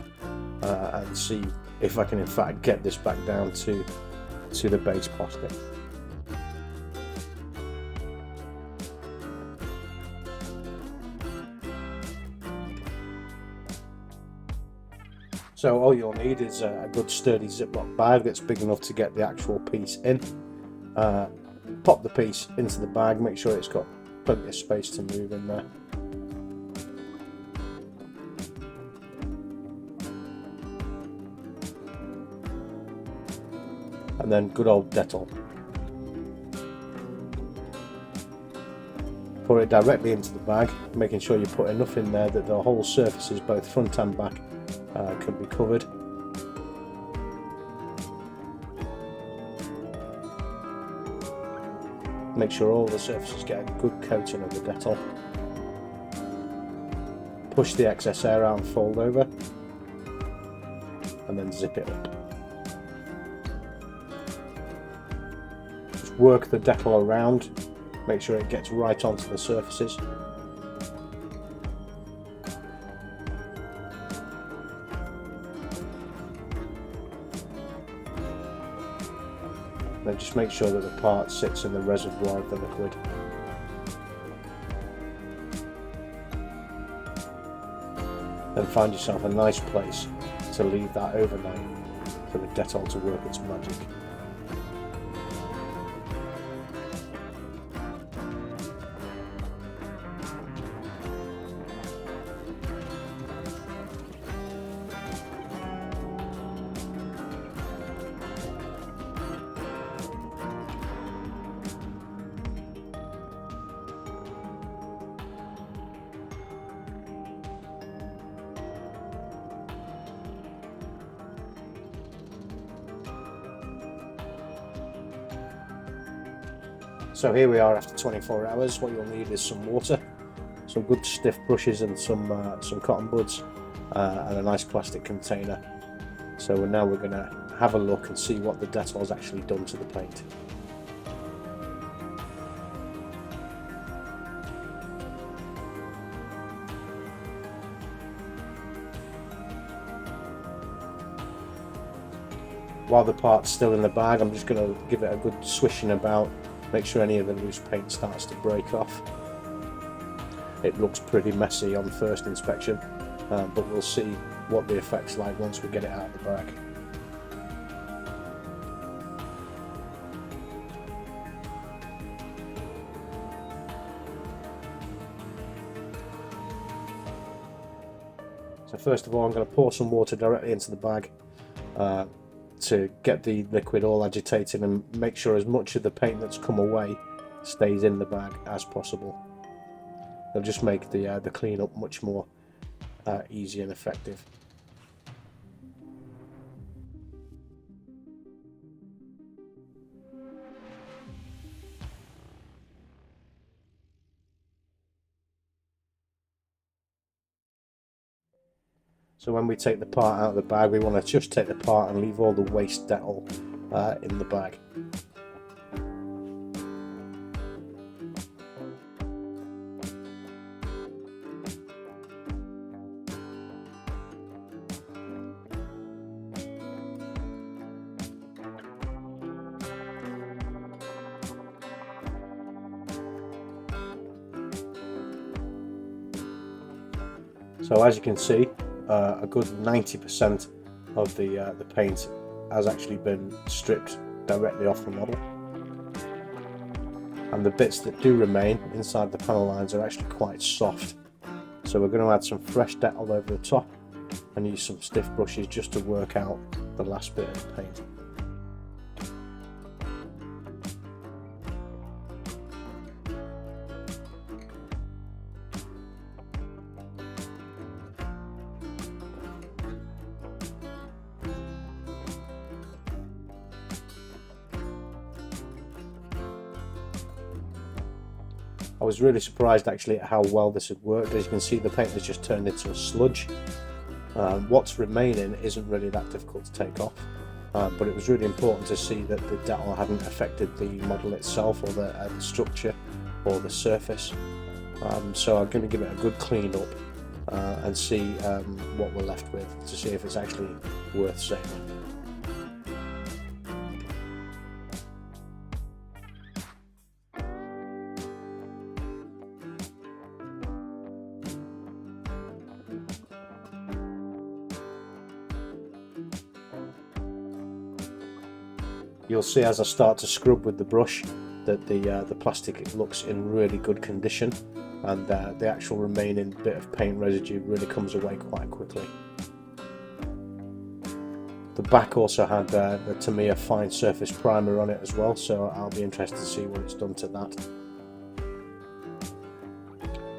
and see if I can in fact get this back down to to the base plastic. So all you'll need is a good sturdy Ziploc bag that's big enough to get the actual piece in. Pop the piece into the bag, make sure it's got plenty of space to move in there. And then good old Dettol. Pour it directly into the bag, making sure you put enough in there that the whole surfaces, both front and back, can be covered. Make sure all the surfaces get a good coating of the Dettol. Push the excess air out and fold over, and then zip it up. Just work the Dettol around, make sure it gets right onto the surfaces. Then just make sure that the part sits in the reservoir of the liquid. Then find yourself a nice place to leave that overnight for the Dettol to work its magic. So here we are after 24 hours. What you'll need is some water, some good stiff brushes and some cotton buds, and a nice plastic container. So now we're going to have a look and see what the Dettol's actually done to the paint. While the part's still in the bag, I'm just going to give it a good swishing about. Make sure any of the loose paint starts to break off. It looks pretty messy on first inspection, but we'll see what the effect's like once we get it out of the bag. So first of all, I'm going to pour some water directly into the bag to get the liquid all agitated and make sure as much of the paint that's come away stays in the bag as possible. It'll just make the cleanup much more easy and effective. So when we take the part out of the bag, we want to just take the part and leave all the waste Dettol in the bag. So as you can see, a good 90% of the paint has actually been stripped directly off the model, and the bits that do remain inside the panel lines are actually quite soft. So we're going to add some fresh Dettol over the top and use some stiff brushes just to work out the last bit of the paint. I was really surprised actually at how well this had worked. As you can see, the paint has just turned into a sludge. What's remaining isn't really that difficult to take off, but it was really important to see that the Dettol hadn't affected the model itself or the structure or the surface. So I'm going to give it a good clean up and see what we're left with, to see if it's actually worth saving. You'll see as I start to scrub with the brush that the plastic looks in really good condition, and the actual remaining bit of paint residue really comes away quite quickly. The back also had the Tamiya fine surface primer on it as well, so I'll be interested to see what it's done to that.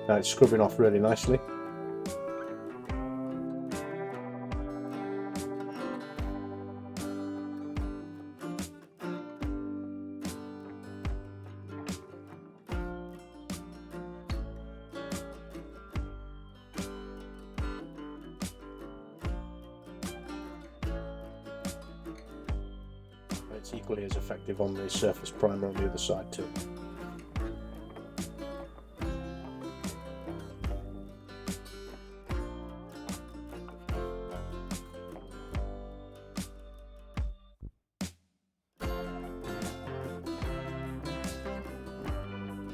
Now it's scrubbing off really nicely. It's equally as effective on the surface primer on the other side too.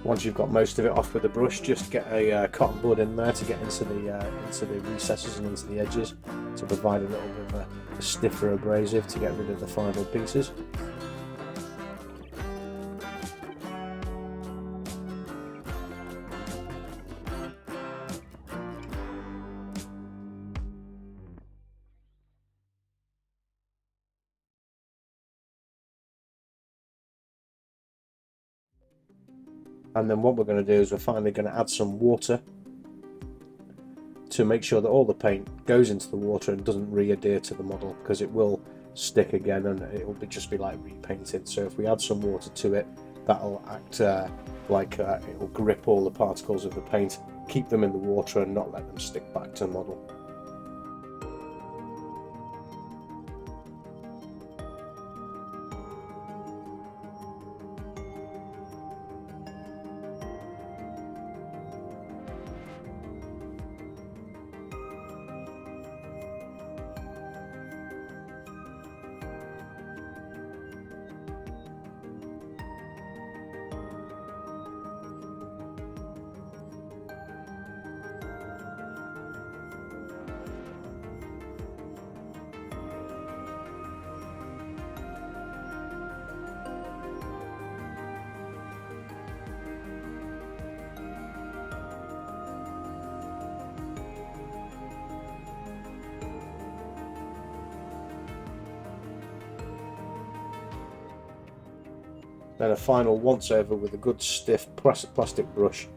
Once you've got most of it off with the brush, just get a cotton bud in there to get into the recesses and into the edges to provide a little bit of a stiffer abrasive to get rid of the final pieces. And then what we're going to do is we're finally going to add some water to make sure that all the paint goes into the water and doesn't re-adhere to the model, because it will stick again and it will just be like repainted. So if we add some water to it, that'll act like it will grip all the particles of the paint, keep them in the water and not let them stick back to the model. Then a final once over with a good stiff plastic brush.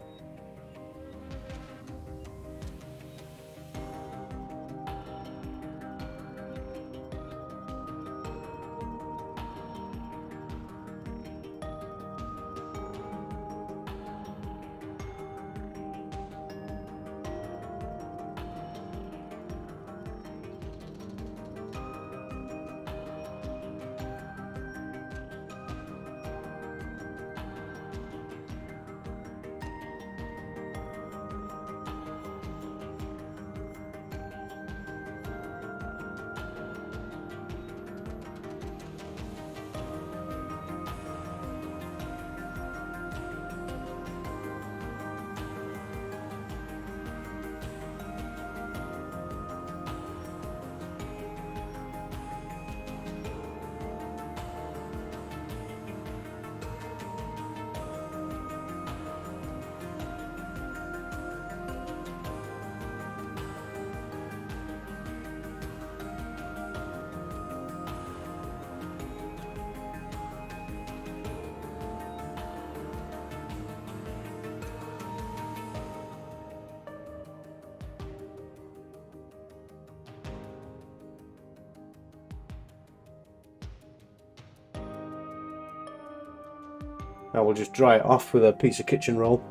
Now we'll just dry it off with a piece of kitchen roll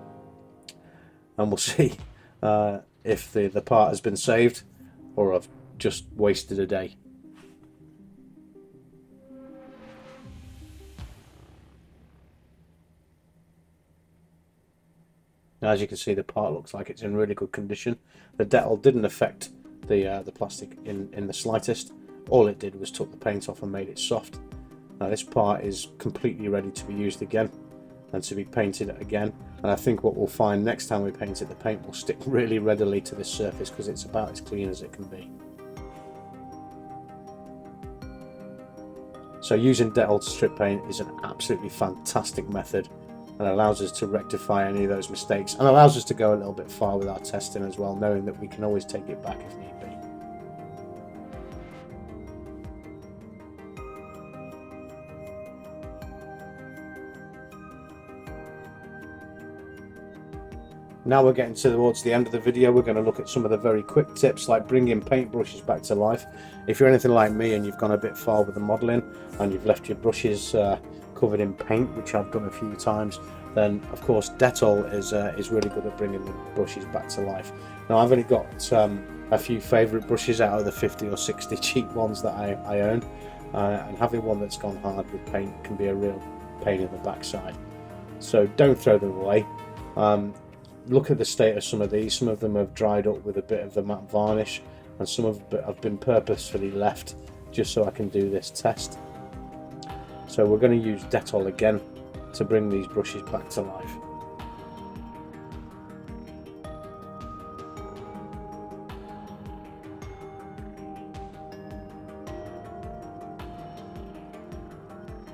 and we'll see if the part has been saved or I've just wasted a day. Now, as you can see, the part looks like it's in really good condition. The Dettol didn't affect the plastic in the slightest. All it did was took the paint off and made it soft. Now this part is completely ready to be used again and to be painted again, and I think what we'll find next time we paint it, the paint will stick really readily to this surface because it's about as clean as it can be. So using Dettol to strip paint is an absolutely fantastic method, and allows us to rectify any of those mistakes, and allows us to go a little bit far with our testing as well, knowing that we can always take it back if need be. Now we're getting towards the end of the video. We're going to look at some of the very quick tips, like bringing paintbrushes back to life. If you're anything like me and you've gone a bit far with the modelling and you've left your brushes covered in paint, which I've done a few times, then of course Dettol is really good at bringing the brushes back to life. Now I've only got a few favourite brushes out of the 50 or 60 cheap ones that I own, and having one that's gone hard with paint can be a real pain in the backside. So don't throw them away. Look at the state of some of these. Some of them have dried up with a bit of the matte varnish, and some have been purposefully left just so I can do this test. So we're going to use Dettol again to bring these brushes back to life.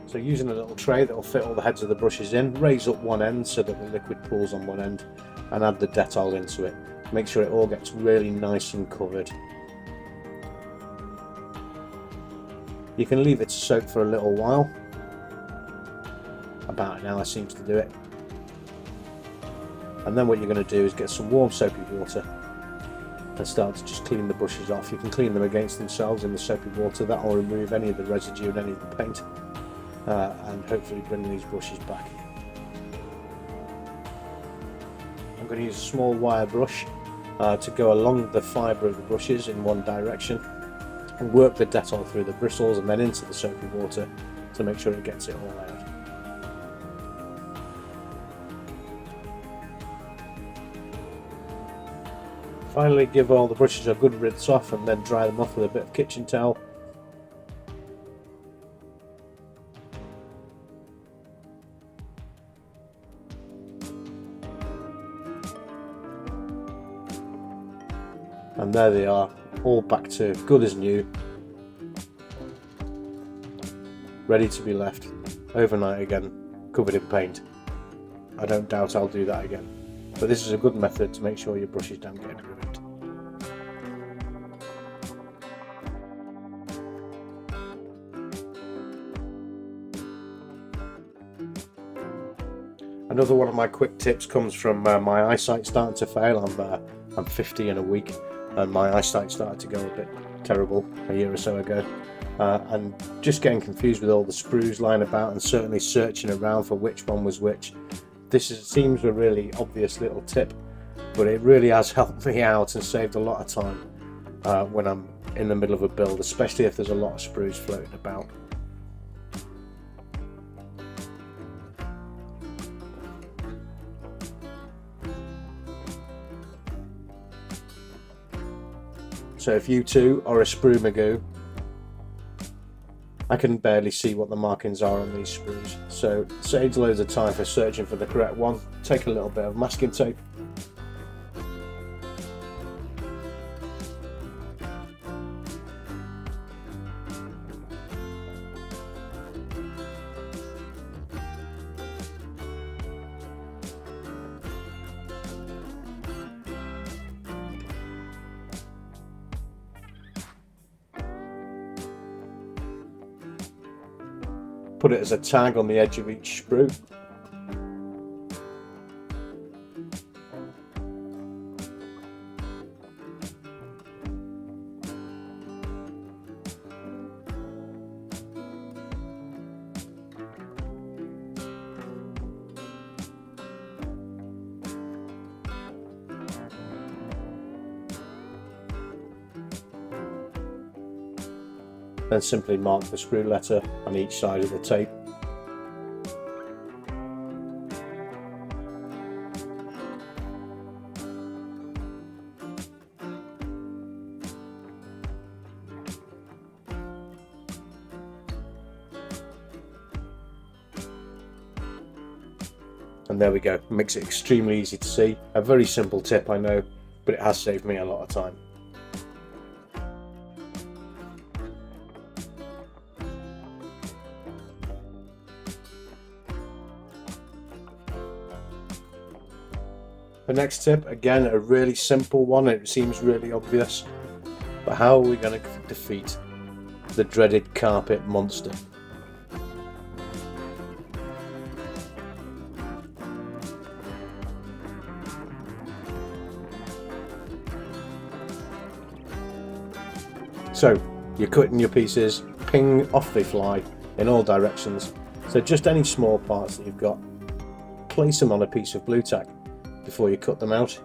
So using a little tray that will fit all the heads of the brushes in, raise up one end so that the liquid pools on one end, and add the Dettol into it. Make sure it all gets really nice and covered. You can leave it to soak for a little while. About an hour seems to do it. And then what you're going to do is get some warm soapy water and start to just clean the brushes off. You can clean them against themselves in the soapy water. That will remove any of the residue and any of the paint, and hopefully bring these brushes back. I'm going to use a small wire brush to go along the fibre of the brushes in one direction and work the Dettol through the bristles and then into the soapy water to make sure it gets it all out. Finally, give all the brushes a good rinse off and then dry them off with a bit of kitchen towel. And there they are, all back to good as new, ready to be left overnight again, covered in paint. I don't doubt I'll do that again, but this is a good method to make sure your brushes don't get ruined. Another one of my quick tips comes from my eyesight starting to fail. I'm 50 in a week, and my eyesight started to go a bit terrible a year or so ago, and just getting confused with all the sprues lying about and certainly searching around for which one was which. Seems a really obvious little tip, but it really has helped me out and saved a lot of time when I'm in the middle of a build, especially if there's a lot of sprues floating about. So if you too are a sprue magoo, I can barely see what the markings are on these sprues, so saves loads of time for searching for the correct one. Take a little bit of masking tape, put it as a tag on the edge of each sprue. Then simply mark the sprue letter on each side of the tape. And there we go, makes it extremely easy to see. A very simple tip, I know, but it has saved me a lot of time. The next tip, again, a really simple one. It seems really obvious, but how are we going to defeat the dreaded carpet monster? So you're cutting your pieces, ping, off they fly in all directions. So just any small parts that you've got, place them on a piece of blue tack before you cut them out.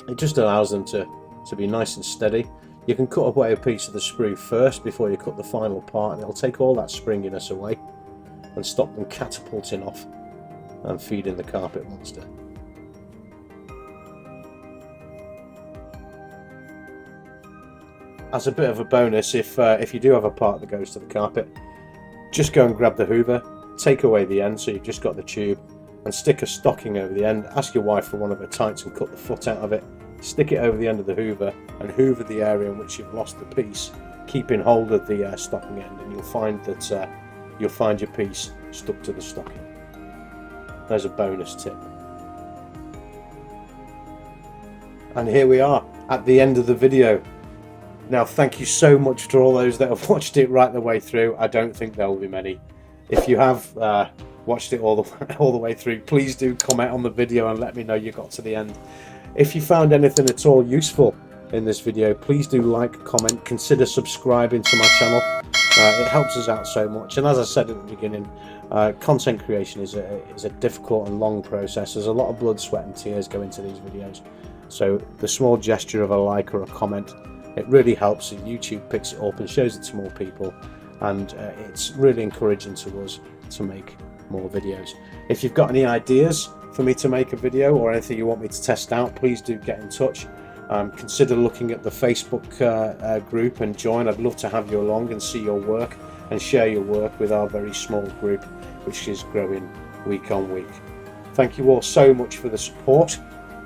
It just allows them to be nice and steady. You can cut away a piece of the sprue first before you cut the final part, and it'll take all that springiness away and stop them catapulting off and feeding the carpet monster. As a bit of a bonus, if you do have a part that goes to the carpet, just go and grab the hoover, take away the end so you've just got the tube, and stick a stocking over the end. Ask your wife for one of her tights and cut the foot out of it. Stick it over the end of the hoover and hoover the area in which you've lost the piece, keeping hold of the stocking end, and you'll find that you'll find your piece stuck to the stocking. There's a bonus tip. And here we are at the end of the video. Now, thank you so much to all those that have watched it right the way through. I don't think there will be many. If you have watched it all the way through, please do comment on the video and let me know you got to the end. If you found anything at all useful in this video, please do like, comment, consider subscribing to my channel. It helps us out so much. And as I said at the beginning, content creation is a difficult and long process. There's a lot of blood, sweat and tears go into these videos. So the small gesture of a like or a comment, it really helps, and YouTube picks it up and shows it to more people, and it's really encouraging to us to make more videos. If you've got any ideas for me to make a video or anything you want me to test out, please do get in touch. Consider looking at the Facebook group and join. I'd love to have you along and see your work and share your work with our very small group, which is growing week on week. Thank you all so much for the support.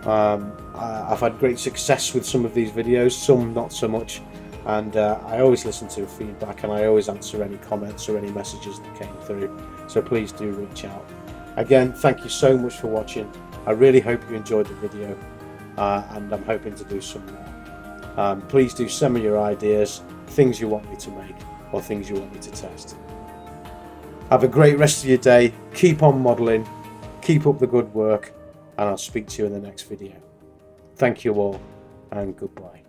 I've had great success with some of these videos, some not so much, and I always listen to feedback and I always answer any comments or any messages that came through, so please do reach out. Again, thank you so much for watching. I really hope you enjoyed the video, and I'm hoping to do some more. Please do send me your ideas, things you want me to make or things you want me to test. Have a great rest of your day, keep on modelling, keep up the good work, and I'll speak to you in the next video. Thank you all, and goodbye.